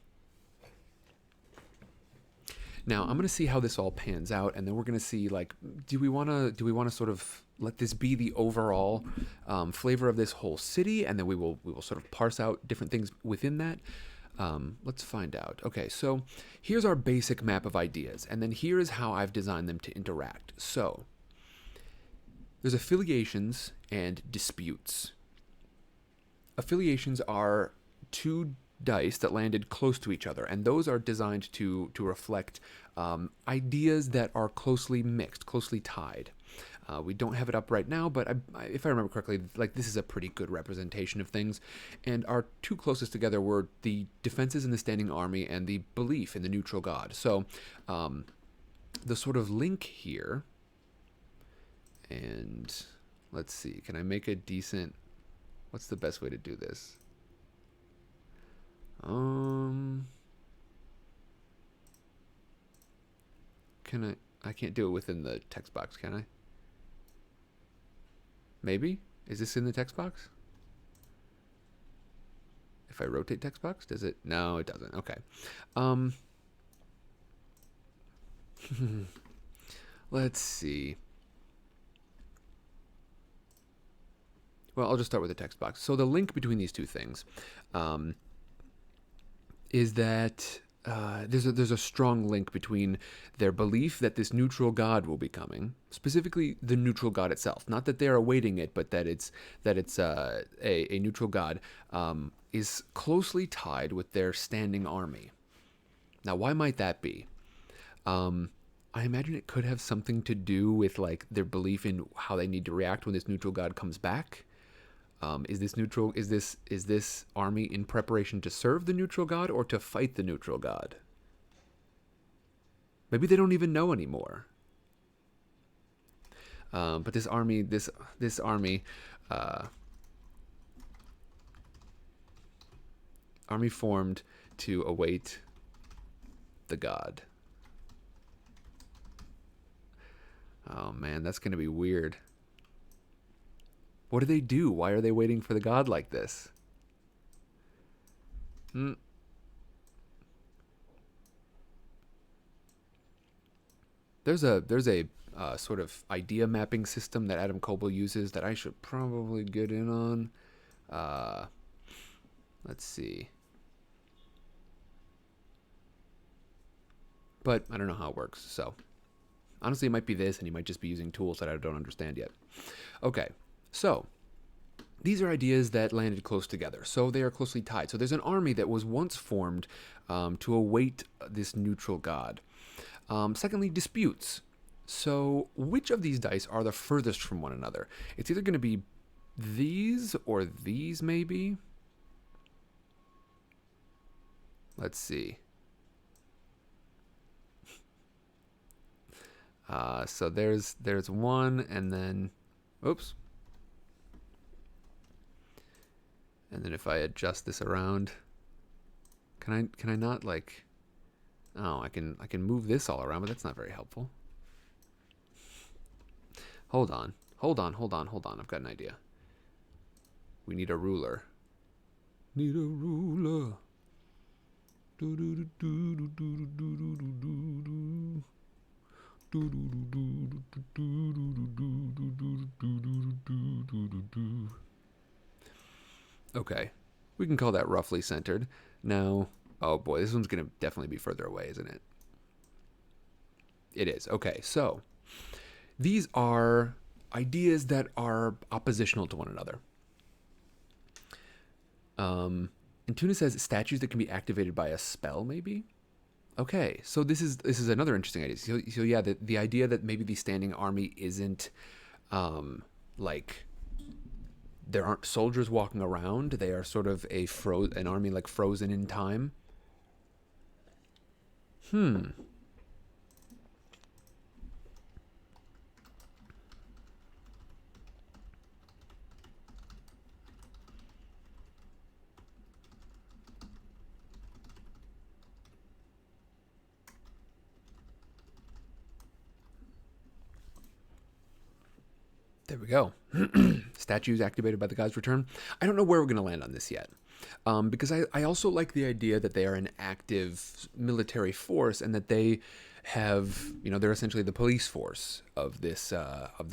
Now I'm going to see how this all pans out, and then we're going to see, like, do we want to sort of let this be the overall flavor of this whole city, and then we will sort of parse out different things within that. Let's find out. Okay, so here's our basic map of ideas, and then here is how I've designed them to interact. So there's affiliations and disputes. Affiliations are two dice that landed close to each other, and those are designed to reflect ideas that are closely mixed, closely tied. We don't have it up right now, but if I remember correctly, like, this is a pretty good representation of things. And our two closest together were the defenses in the standing army and the belief in the neutral god. So the sort of link here, and let's see, can I make a decent, what's the best way to do this? I can't do it within the text box, can I? Maybe? Is this in the text box? If I rotate text box, does it? No, it doesn't. Okay. Let's see. Well, I'll just start with the text box. So the link between these two things is that there's a strong link between their belief that this neutral god will be coming, specifically the neutral god itself. Not that they're awaiting it, but that it's a neutral god is closely tied with their standing army. Now, why might that be? I imagine it could have something to do with like their belief in how they need to react when this neutral god comes back. Is this army in preparation to serve the neutral god or to fight the neutral god? Maybe they don't even know anymore. But this army formed to await the god. Oh man, that's gonna be weird. What do they do? Why are they waiting for the god like this? There's a sort of idea mapping system that Adam Koebel uses that I should probably get in on. Let's see. But I don't know how it works, so honestly it might be this, and he might just be using tools that I don't understand yet. Okay. So, these are ideas that landed close together, so they are closely tied. So there's an army that was once formed to await this neutral god. Secondly, disputes. So which of these dice are the furthest from one another? It's either going to be these or these, maybe? Let's see. So there's one, and then, oops. And then if I adjust this around, can I not like, oh, I can move this all around, but that's not very helpful. Hold on. I've got an idea. We need a ruler. Need a ruler. Okay, we can call that roughly centered. Now, oh boy, this one's going to definitely be further away, isn't it? It is. Okay, so these are ideas that are oppositional to one another. And Tuna says statues that can be activated by a spell, maybe? Okay, so this is another interesting idea. So yeah, the idea that maybe the standing army isn't like there aren't soldiers walking around. They are sort of an army like frozen in time. There we go. Statues activated by the god's return. I don't know where we're going to land on this yet. Because I also like the idea that they are an active military force and that they have, they're essentially the police force of this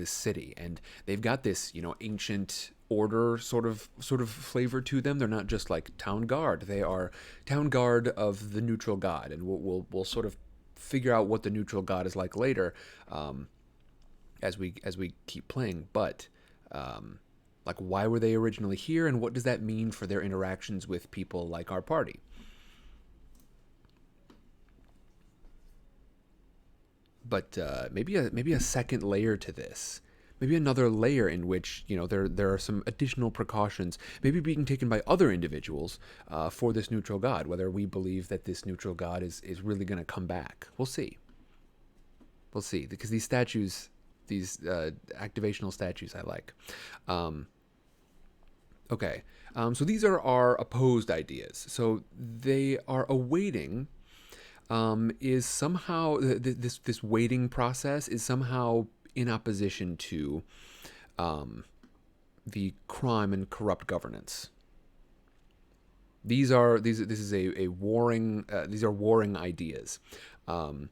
city. And they've got this, ancient order sort of flavor to them. They're not just like town guard. They are town guard of the neutral god. And we'll sort of figure out what the neutral god is like later. As we keep playing, but like, why were they originally here, and what does that mean for their interactions with people like our party? But maybe a second layer to this, maybe another layer in which there are some additional precautions, maybe being taken by other individuals for this neutral god. Whether we believe that this neutral god is really going to come back, we'll see. We'll see, because these statues. These activational statues I like. Okay, so these are our opposed ideas. So they are awaiting is somehow, this waiting process is somehow in opposition to the crime and corrupt governance. This is a warring these are warring ideas, and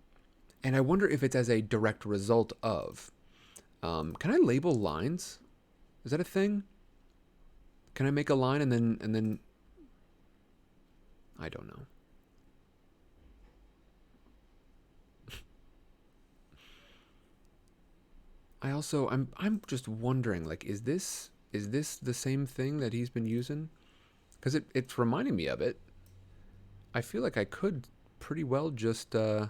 I wonder if it's as a direct result of. Can I label lines? Is that a thing? Can I make a line and then I don't know. I'm just wondering, like, is this the same thing that he's been using? Because it's reminding me of it. I feel like I could pretty well just yeah,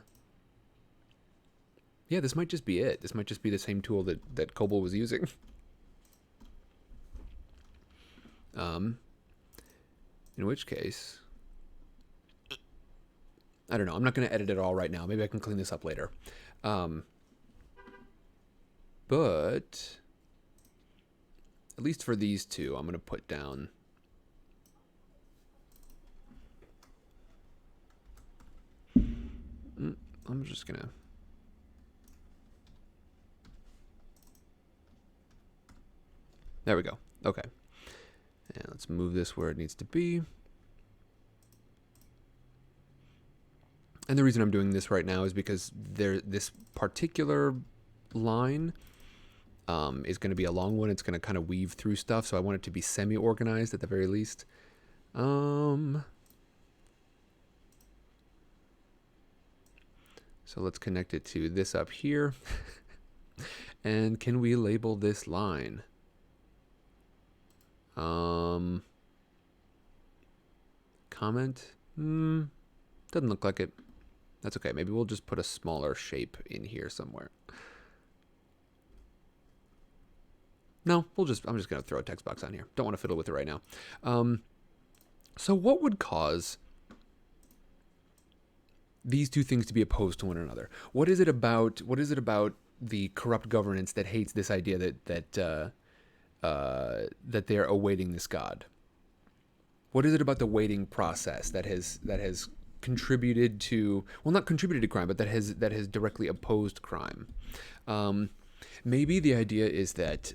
this might just be it. This might just be the same tool that Kobold was using. In which case, I don't know. I'm not going to edit it all right now. Maybe I can clean this up later. But at least for these two, I'm going to put down. I'm just going to. There we go. Okay. And let's move this where it needs to be. And the reason I'm doing this right now is because this particular line is going to be a long one. It's going to kind of weave through stuff, so I want it to be semi-organized at the very least. So let's connect it to this up here. And can we label this line? Comment? Doesn't look like it. That's okay. Maybe we'll just put a smaller shape in here somewhere. No, I'm just going to throw a text box on here. Don't want to fiddle with it right now. So what would cause these two things to be opposed to one another? What is it about the corrupt governance that hates this idea that they are awaiting this god? What is it about the waiting process that has contributed to, well, not contributed to crime, but that has directly opposed crime? Maybe the idea is that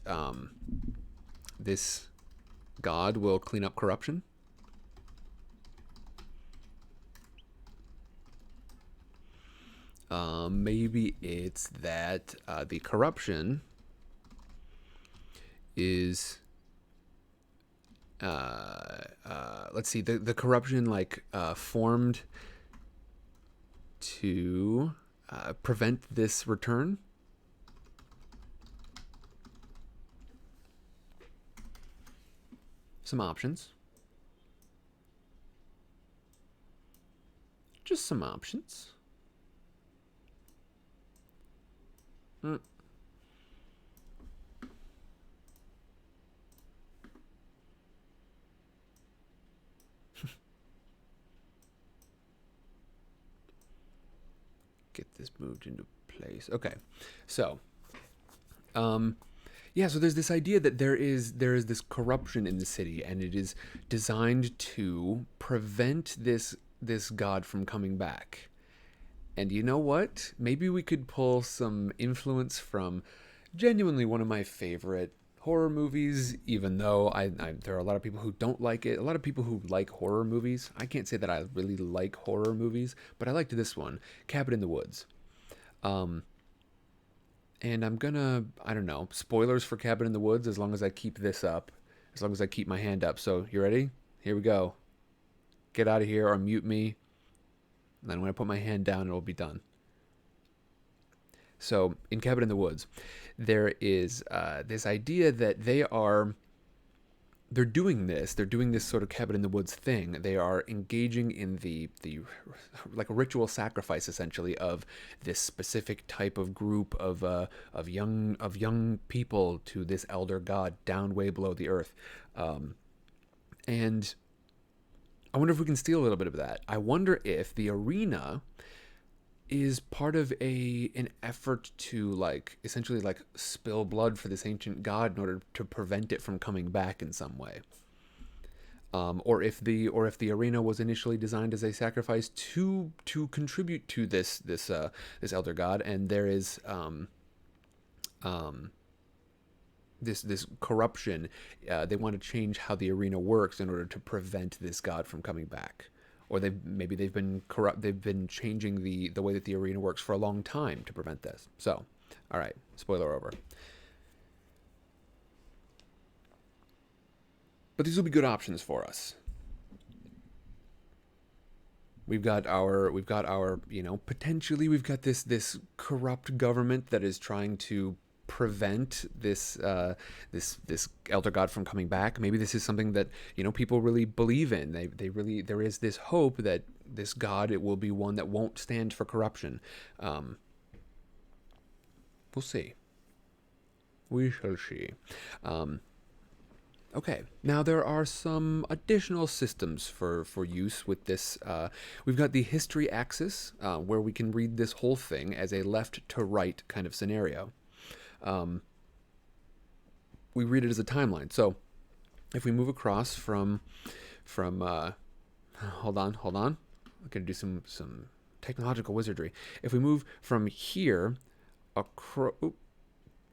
this god will clean up corruption. Maybe it's that the corruption is let's see, the corruption formed to prevent this return. Some options. Just some options. Get this moved into place. Okay, so yeah, so there's this idea that there is this corruption in the city, and it is designed to prevent this god from coming back. And you know what? Maybe we could pull some influence from genuinely one of my favorite horror movies, even though there are a lot of people who don't like it. A lot of people who like horror movies. I can't say that I really like horror movies, but I liked this one, Cabin in the Woods. And I'm gonna, I don't know, spoilers for Cabin in the Woods as long as I keep this up, as long as I keep my hand up. So, you ready? Here we go. Get out of here or mute me. And then when I put my hand down, it'll be done. So, in Cabin in the Woods, there is this idea that they're doing this sort of Cabin in the Woods thing. They are engaging in the like a ritual sacrifice, essentially, of this specific type of group of young people to this elder god down way below the earth. And I wonder if we can steal a little bit of that. I wonder if the arena is part of an effort to essentially spill blood for this ancient god in order to prevent it from coming back in some way. Or if the arena was initially designed as a sacrifice to contribute to this elder god, and there is this corruption. They want to change how the arena works in order to prevent this god from coming back. Or they've been corrupt. They've been changing the way that the arena works for a long time to prevent this. So, all right, spoiler over. But these will be good options for us. We've got our, potentially we've got this corrupt government that is trying to prevent this elder god from coming back. Maybe this is something that people really believe in. There is this hope that this god, it will be one that won't stand for corruption. We'll see. We shall see. Okay, now there are some additional systems for use with this. We've got the history axis, where we can read this whole thing as a left to right kind of scenario. We read it as a timeline. So if we move across from hold on, I'm gonna do some technological wizardry. If we move from here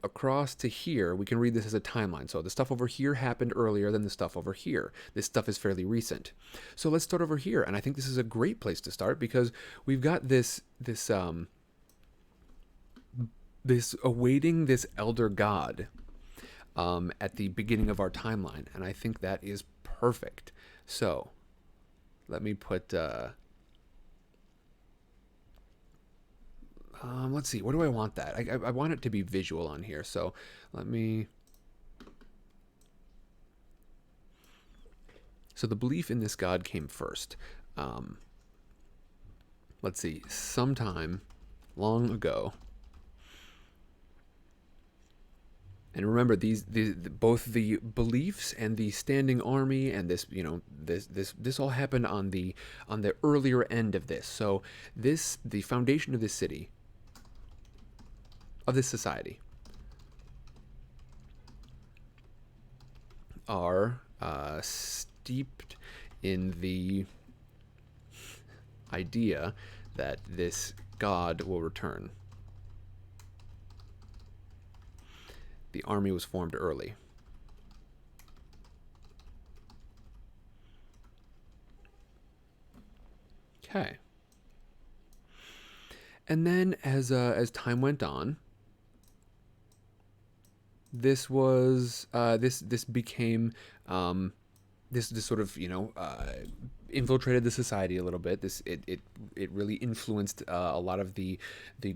across to here, we can read this as a timeline. So the stuff over here happened earlier than the stuff over here. This stuff is fairly recent. So let's start over here, and I think this is a great place to start because we've got this awaiting this elder god at the beginning of our timeline, and I think that is perfect. So let me put let's see, where do I want that? I want it to be visual on here, so let me... So the belief in this god came first. Let's see, sometime long ago. And remember, both the beliefs and the standing army and this, this all happened on the earlier end of this. So the foundation of this city, of this society, are steeped in the idea that this god will return. The army was formed early. Okay. And then as time went on, this was this became this sort of infiltrated the society a little bit. It really influenced a lot of the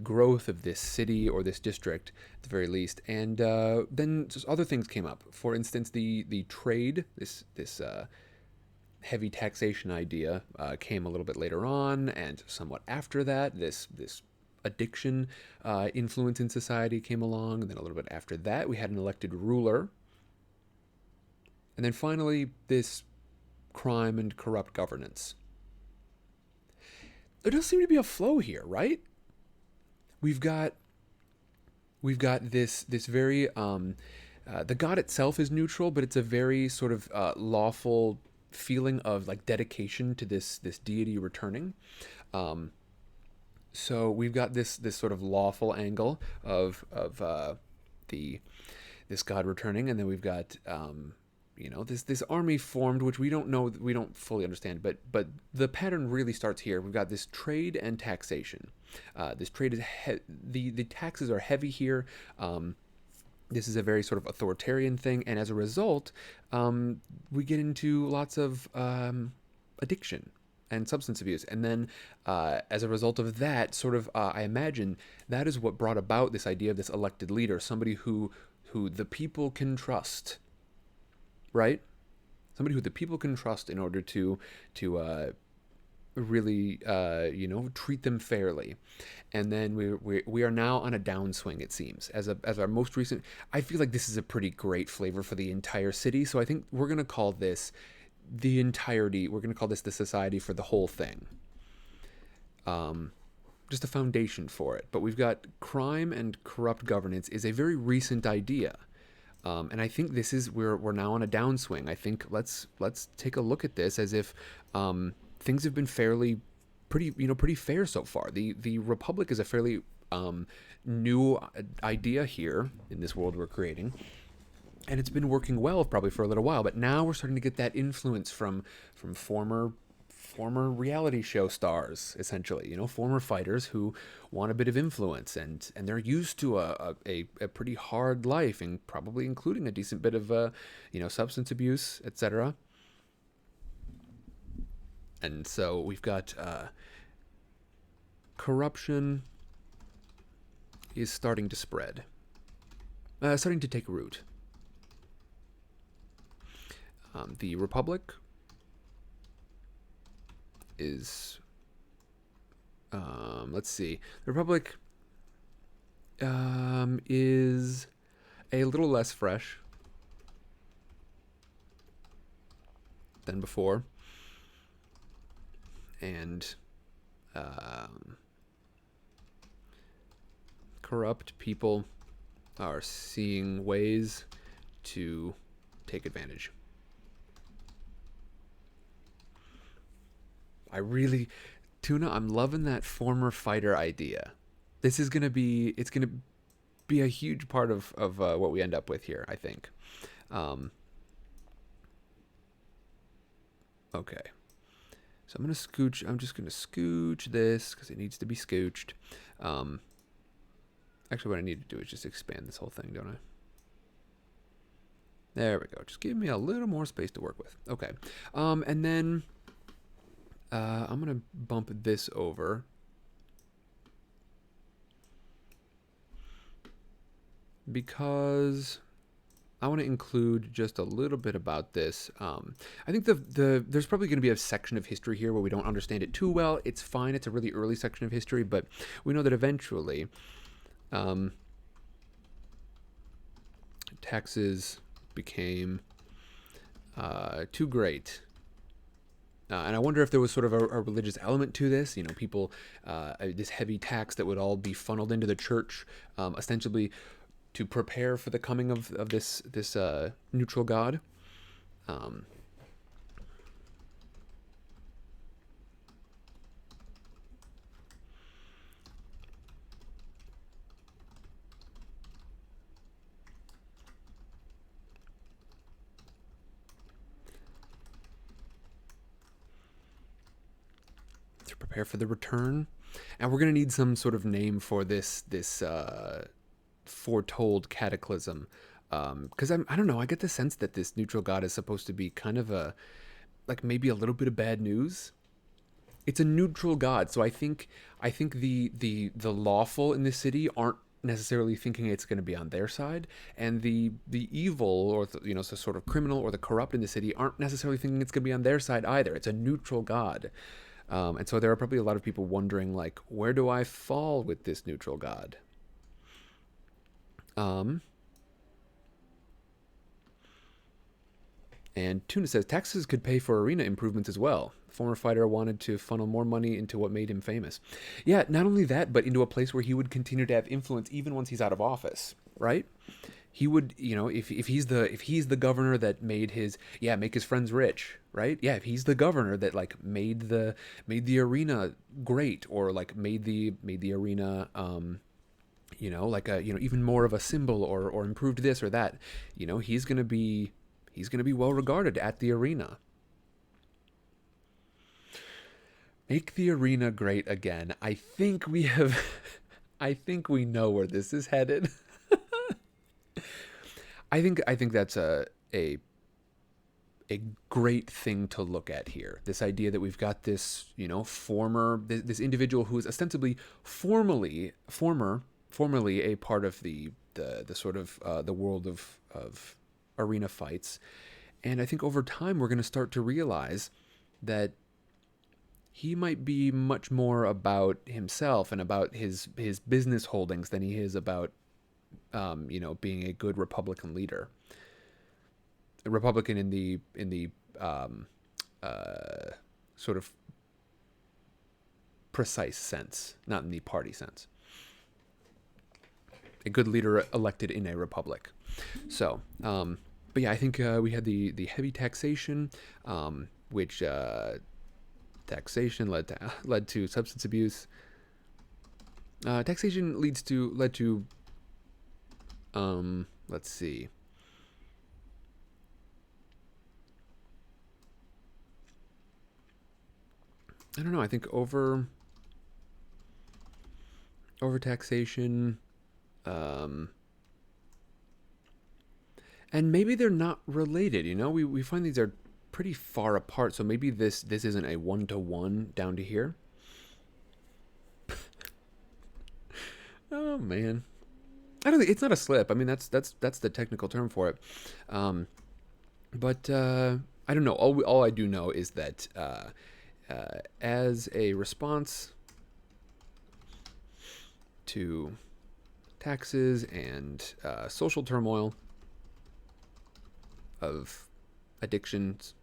growth of this city or this district at the very least. And then just other things came up. For instance, the trade, this heavy taxation idea came a little bit later on, and somewhat after that, this addiction influence in society came along, and then a little bit after that, we had an elected ruler. And then finally, this crime and corrupt governance. There does seem to be a flow here, right? We've got this very the god itself is neutral, but it's a very sort of lawful feeling of like dedication to this deity returning. So we've got this sort of lawful angle of this god returning, and then we've got this army formed, which we don't fully understand, but the pattern really starts here. We've got this trade and taxation. This trade is the taxes are heavy here. This is a very sort of authoritarian thing, and as a result, we get into lots of addiction and substance abuse. And then as a result of that, sort of, I imagine that is what brought about this idea of this elected leader, somebody who the people can trust. Right? Somebody who the people can trust in order to really treat them fairly. And then we are now on a downswing, it seems, as our most recent. I feel like this is a pretty great flavor for the entire city, so I think we're gonna call this the entirety. We're gonna call this the society for the whole thing. Just a foundation for it. But we've got crime and corrupt governance is a very recent idea. And I think this is we're now on a downswing. I think let's take a look at this as if things have been pretty fair so far. The Republic is a fairly new idea here in this world we're creating. and it's been working well probably for a little while. But now we're starting to get that influence from former reality show stars, essentially, former fighters who want a bit of influence, and they're used to a pretty hard life, and probably including a decent bit of substance abuse, etc. And so we've got corruption is starting to spread, starting to take root. The Republic is, let's see, the Republic is a little less fresh than before, and corrupt people are seeing ways to take advantage. Tuna, I'm loving that former fighter idea. This is gonna be, it's gonna be a huge part of what we end up with here, I think. Okay. So I'm just gonna scooch this because it needs to be scooched. Actually, what I need to do is just expand this whole thing, don't I? There we go. Just give me a little more space to work with. Okay. And then I'm going to bump this over. Because I want to include just a little bit about this. I think there's probably going to be a section of history here where we don't understand it too well. It's fine. It's a really early section of history, but we know that eventually taxes became too great. And I wonder if there was sort of a religious element to this, people, this heavy tax that would all be funneled into the church, ostensibly to prepare for the coming of this neutral god. Prepare for the return, and we're going to need some sort of name for this foretold cataclysm, because I don't know, I get the sense that this neutral god is supposed to be kind of maybe a little bit of bad news. It's a neutral god, so I think the lawful in this city aren't necessarily thinking it's going to be on their side, and the evil, or the sort of criminal or the corrupt in the city aren't necessarily thinking it's going to be on their side either. It's a neutral god. And so there are probably a lot of people wondering, where do I fall with this neutral god? And Tuna says, taxes could pay for arena improvements as well. The former fighter wanted to funnel more money into what made him famous. Yeah, not only that, but into a place where he would continue to have influence even once he's out of office, right? He would, if he's the governor that make his friends rich, right? Yeah, if he's the governor that made the arena great, or made the arena even more of a symbol, or improved this or that, he's gonna be well regarded at the arena. Make the arena great again. I think we know where this is headed. I think that's a great thing to look at here. This idea that we've got this, this individual who is ostensibly formerly a part of the sort of the world of arena fights, and I think over time we're going to start to realize that he might be much more about himself and about his business holdings than he is about being a good Republican leader. A Republican in the sort of precise sense, not in the party sense. A good leader elected in a republic. So, but yeah, I think we had the heavy taxation, which taxation led to substance abuse. Taxation led to let's see. I don't know. I think overtaxation, um, and maybe they're not related. You know, we find these are pretty far apart. So maybe this isn't a 1-to-1 down to here. Oh man, I don't think it's not a slip. I mean, that's the technical term for it. But I don't know. All I do know is that as a response to taxes and social turmoil of addictions,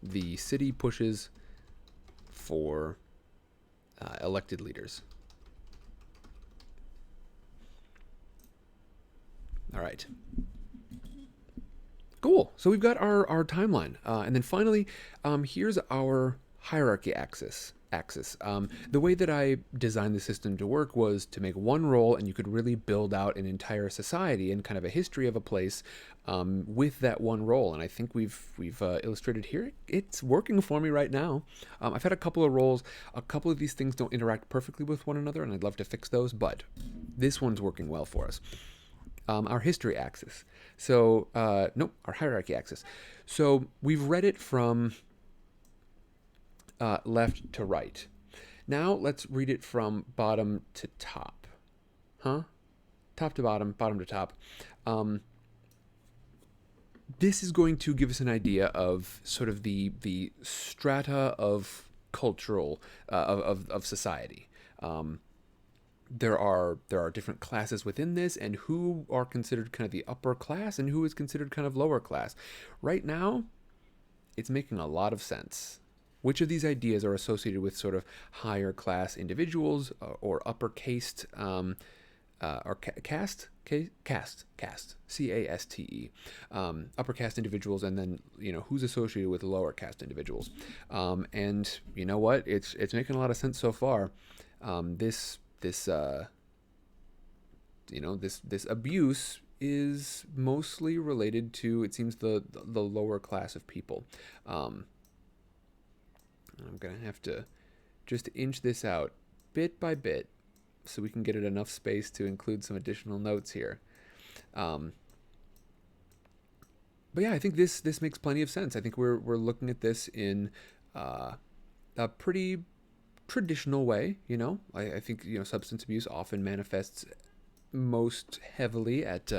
the city pushes for elected leaders. All right. Cool. So we've got our timeline. And then finally, here's our hierarchy axis. The way that I designed the system to work was to make one role, and you could really build out an entire society and kind of a history of a place with that one role. And I think we've illustrated here. It's working for me right now. I've had a couple of roles. A couple of these things don't interact perfectly with one another, and I'd love to fix those, but this one's working well for us. Our history axis. So, nope, our hierarchy axis. So we've read it from left to right. Now let's read it from bottom to top. Top to bottom, bottom to top. This is going to give us an idea of sort of the strata of cultural, of society. There are different classes within this, and who are considered kind of the upper class and who is considered kind of lower class. Right now, it's making a lot of sense. Which of these ideas are associated with sort of higher class individuals or upper caste, or caste, C-A-S-T-E, upper caste individuals, and then, you know, who's associated with lower caste individuals. And you know what? It's making a lot of sense so far. This abuse is mostly related to, it seems, the lower class of people. I'm gonna have to just inch this out bit by bit so we can get it enough space to include some additional notes here. But yeah, I think this makes plenty of sense. I think we're looking at this in a pretty traditional way. You know, I think, you know, substance abuse often manifests most heavily at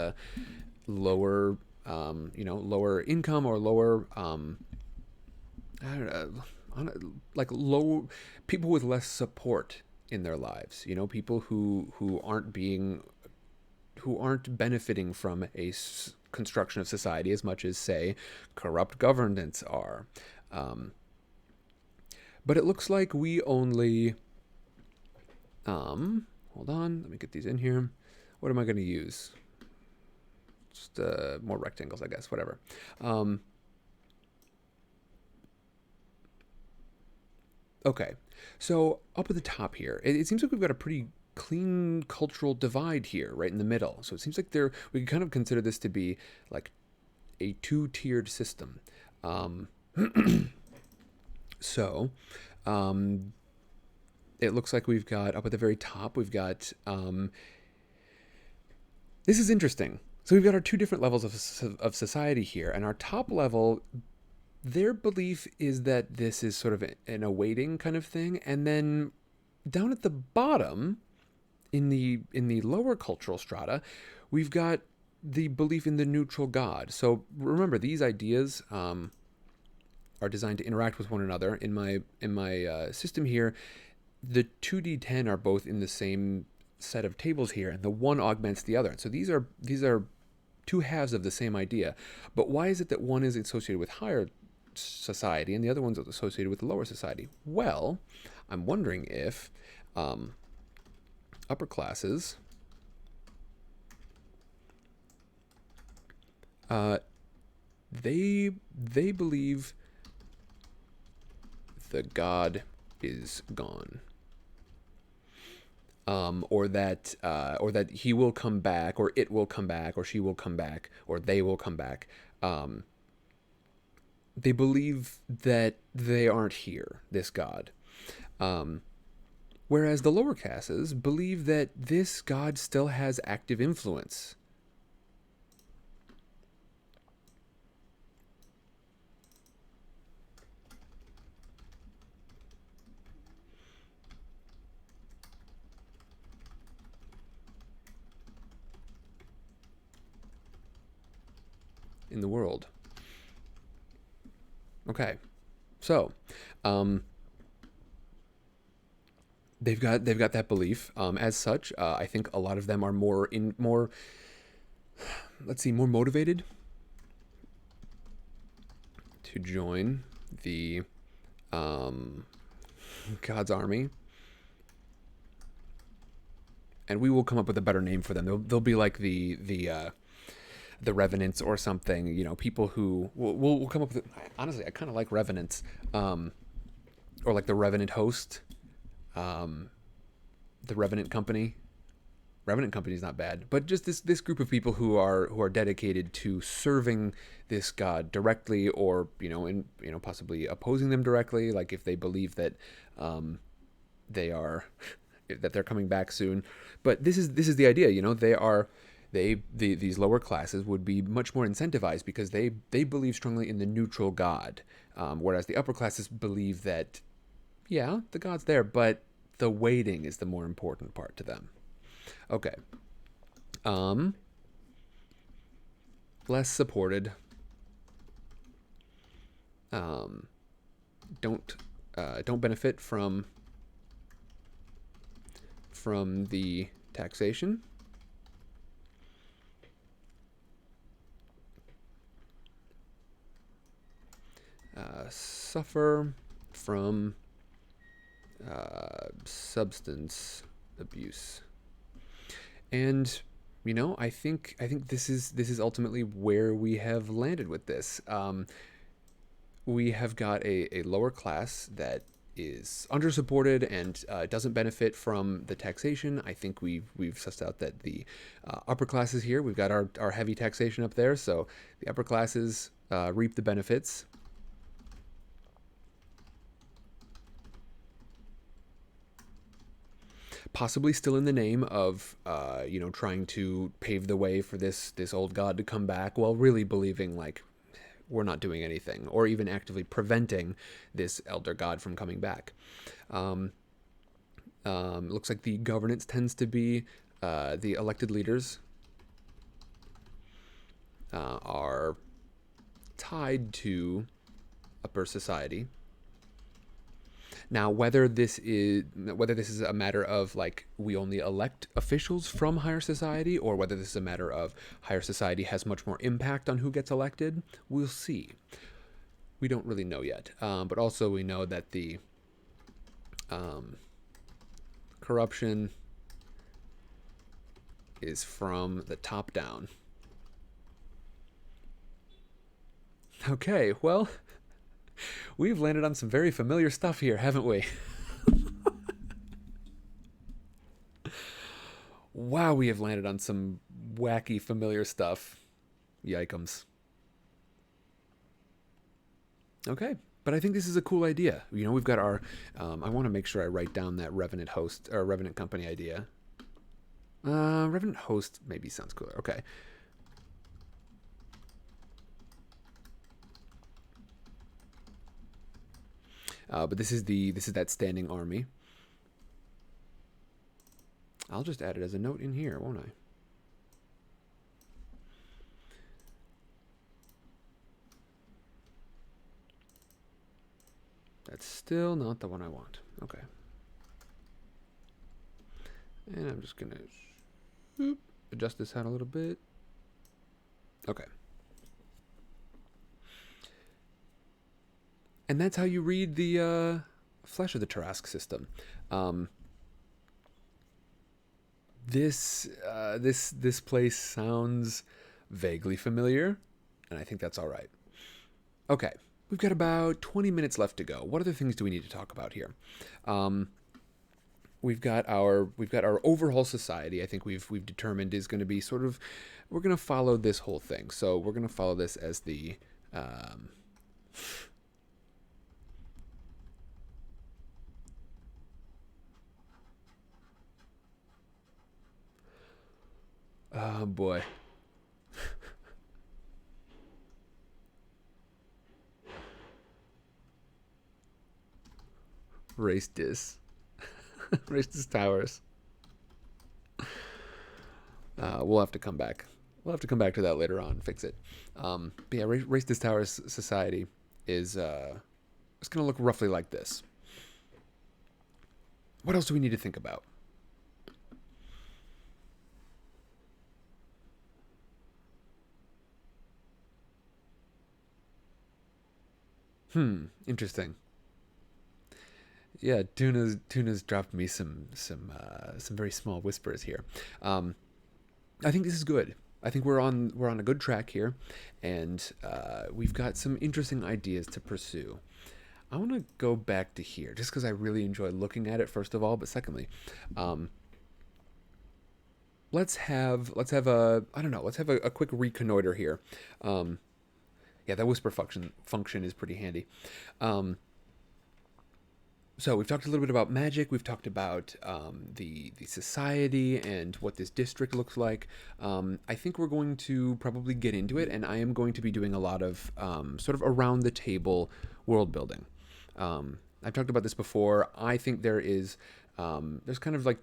lower lower income or lower like low people with less support in their lives. You know, people who aren't benefiting from a construction of society as much as, say, corrupt governments are. But it looks like we only, hold on, let me get these in here. What am I going to use? Just more rectangles, I guess, whatever. Okay, so up at the top here, it seems like we've got a pretty clean cultural divide here, right in the middle. So it seems like we can kind of consider this to be like a two-tiered system. So, it looks like we've got, up at the very top, we've got, this is interesting. So we've got our two different levels of society here, and our top level, their belief is that this is sort of an awaiting kind of thing, and then down at the bottom, in the lower cultural strata, we've got the belief in the neutral god. So remember, these ideas are designed to interact with one another. In my system here, the 2d10 are both in the same set of tables here, and the one augments the other. So these are two halves of the same idea. But why is it that one is associated with higher society and the other one's associated with the lower society? Well, I'm wondering if upper classes they believe the god is gone, or that he will come back, or it will come back, or she will come back, or they will come back, they believe that they aren't here, this god. Whereas the lower classes believe that this god still has active influence. In the world. Okay, so they've got that belief. As such, I think a lot of them are more more motivated to join the God's army. And we will come up with a better name for them. They'll be like the Revenants or something, you know, people who we'll come up with. Honestly, I kind of like Revenants, or like the Revenant host, the Revenant company. Revenant company is not bad, but just this group of people who are dedicated to serving this god directly, or possibly opposing them directly, like if they believe that they're coming back soon. But this is the idea, you know, these lower classes would be much more incentivized because they believe strongly in the neutral god, whereas the upper classes believe that, yeah, the god's there, but the waiting is the more important part to them. Okay. Less supported. Don't benefit from the taxation. Suffer from substance abuse. And I think this is ultimately where we have landed with this. We have got a lower class that is undersupported and doesn't benefit from the taxation. I think we've sussed out that the upper classes here, we've got our heavy taxation up there, so the upper classes reap the benefits. Possibly still in the name of, trying to pave the way for this old god to come back, while really believing like we're not doing anything, or even actively preventing this elder god from coming back. Looks like the governance tends to be the elected leaders are tied to upper society. Now, whether this is a matter of like we only elect officials from higher society, or whether this is a matter of higher society has much more impact on who gets elected, we'll see. We don't really know yet. But also we know that the corruption is from the top down. Okay, well, we've landed on some very familiar stuff here, haven't we? Wow, we have landed on some wacky, familiar stuff. Yikums. Okay, but I think this is a cool idea. We've got our... I want to make sure I write down that Revenant host, or Revenant company idea. Revenant host maybe sounds cooler. Okay. But this is that standing army. I'll just add it as a note in here, won't I? That's still not the one I want. Okay. And I'm just going to adjust this out a little bit. Okay. And that's how you read the Flesh of the Tursk system. This place sounds vaguely familiar, and I think that's all right. Okay, we've got about 20 minutes left to go. What other things do we need to talk about here? We've got our overhaul society. I think we've determined is going to be sort of, we're going to follow this whole thing. So we're going to follow this as the Oh boy. Racedis. Racedis Towers. We'll have to come back. We'll have to come back to that later on and fix it. But yeah, Racedis Towers Society is it's going to look roughly like this. What else do we need to think about? Interesting. Yeah, Tuna's dropped me some very small whispers here. I think this is good. I think we're on a good track here, and we've got some interesting ideas to pursue. I want to go back to here just because I really enjoy looking at it. First of all, but secondly, let's have a quick reconnoiter here. Yeah, that whisper function is pretty handy. So we've talked a little bit about magic. We've talked about the society and what this district looks like. I think we're going to probably get into it, and I am going to be doing a lot of sort of around the table world building. I've talked about this before. I think there's kind of like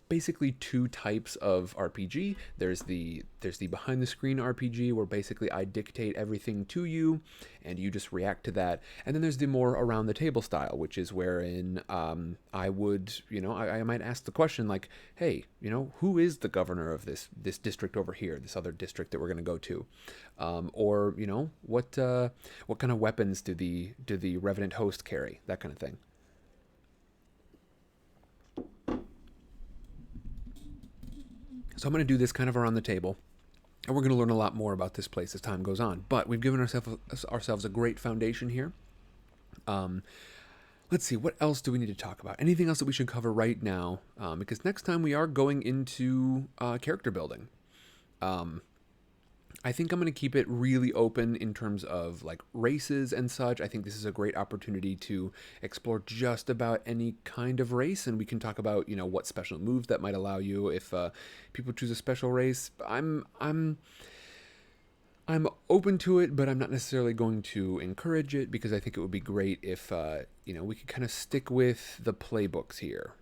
basically two types of RPG. There's the behind the screen RPG where basically I dictate everything to you and you just react to that. And then there's the more around the table style, which is wherein I would, I might ask the question like, hey, who is the governor of this district over here, this other district that we're going to go to? Or, what kind of weapons do the revenant host carry? That kind of thing. So I'm going to do this kind of around the table, and we're going to learn a lot more about this place as time goes on. But we've given ourselves a great foundation here. Let's see, what else do we need to talk about? Anything else that we should cover right now? Because next time we are going into character building. I think I'm going to keep it really open in terms of like races and such. I think this is a great opportunity to explore just about any kind of race, and we can talk about what special moves that might allow you if people choose a special race. I'm open to it, but I'm not necessarily going to encourage it because I think it would be great if we could kind of stick with the playbooks here.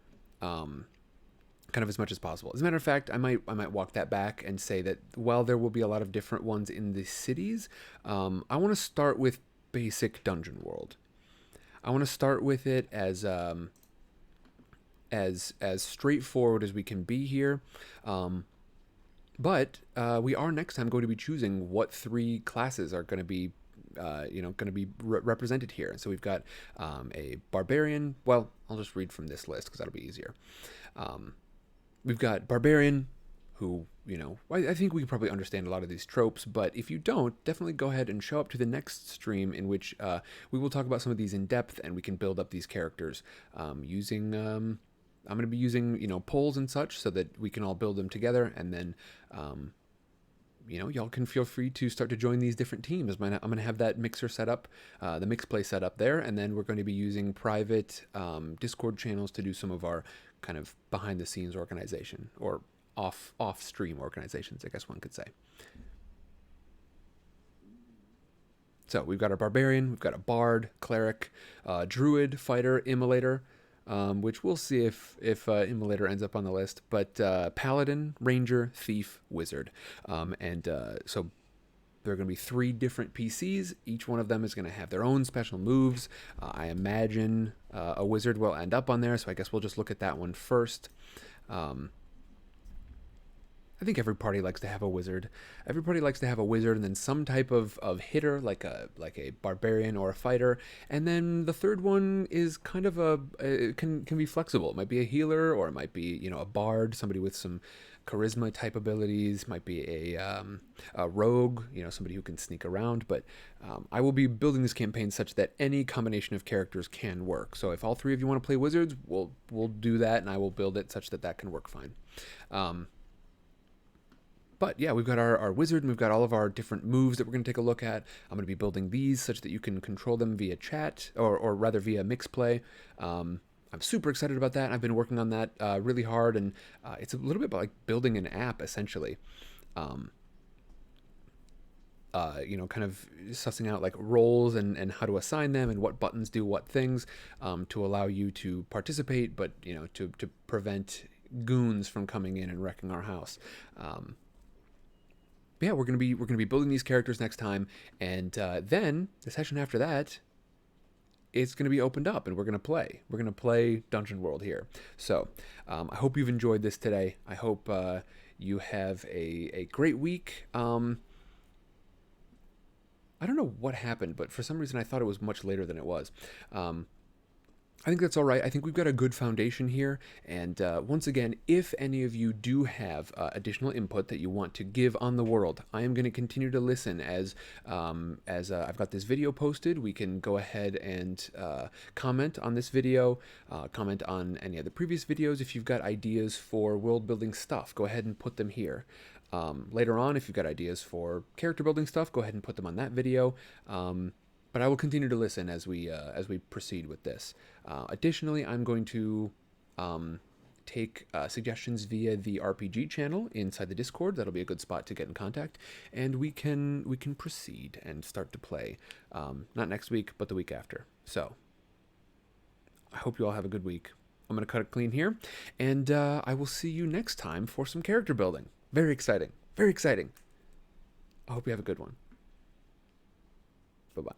Kind of as much as possible. As a matter of fact, I might walk that back and say that while there will be a lot of different ones in the cities, I want to start with basic Dungeon World. I want to start with it as straightforward as we can be here. But we are next time going to be choosing what 3 classes are going to be represented here. So we've got a barbarian. Well, I'll just read from this list because that'll be easier. We've got barbarian, who, I think we can probably understand a lot of these tropes, but if you don't, definitely go ahead and show up to the next stream in which we will talk about some of these in depth and we can build up these characters using, I'm going to be using, polls and such so that we can all build them together, and then, y'all can feel free to start to join these different teams. I'm going to have that mixer set up, the mix play set up there, and then we're going to be using private Discord channels to do some of our kind of behind the scenes organization, or off stream organizations, I guess one could say. So we've got a barbarian, we've got a bard, cleric, druid, fighter, immolator, which we'll see if immolator ends up on the list, but paladin, ranger, thief, wizard, and so there are going to be 3 different PCs. Each one of them is going to have their own special moves. I imagine a wizard will end up on there, so I guess we'll just look at that one first. I think every party likes to have a wizard. Everybody likes to have a wizard and then some type of hitter, like a barbarian or a fighter. And then the third one is kind of it can be flexible. It might be a healer, or it might be, a bard, somebody with some charisma type abilities, might be a rogue, somebody who can sneak around. But I will be building this campaign such that any combination of characters can work. So if all 3 of you want to play wizards, we'll do that, and I will build it such that can work fine. But yeah, we've got our wizard, and we've got all of our different moves that we're going to take a look at. I'm going to be building these such that you can control them via chat, or rather via mixplay. I'm super excited about that. I've been working on that really hard, and it's a little bit like building an app, essentially. Kind of sussing out like roles and how to assign them and what buttons do what things to allow you to participate, but to prevent goons from coming in and wrecking our house. But yeah, we're gonna be building these characters next time, and then the session after that, it's going to be opened up, and we're going to play Dungeon World here. So I hope you've enjoyed this today. I hope you have a great week. I don't know what happened, but for some reason I thought it was much later than it was. I think that's all right. I think we've got a good foundation here. And once again, if any of you do have additional input that you want to give on the world, I am going to continue to listen as I've got this video posted. We can go ahead and comment on this video, comment on any of the previous videos. If you've got ideas for world building stuff, go ahead and put them here. Later on, if you've got ideas for character building stuff, go ahead and put them on that video. But I will continue to listen as we proceed with this. Additionally, I'm going to take suggestions via the RPG channel inside the Discord. That'll be a good spot to get in contact, and we can proceed and start to play. Not next week, but the week after. So I hope you all have a good week. I'm going to cut it clean here, and I will see you next time for some character building. Very exciting. Very exciting. I hope you have a good one. Bye-bye.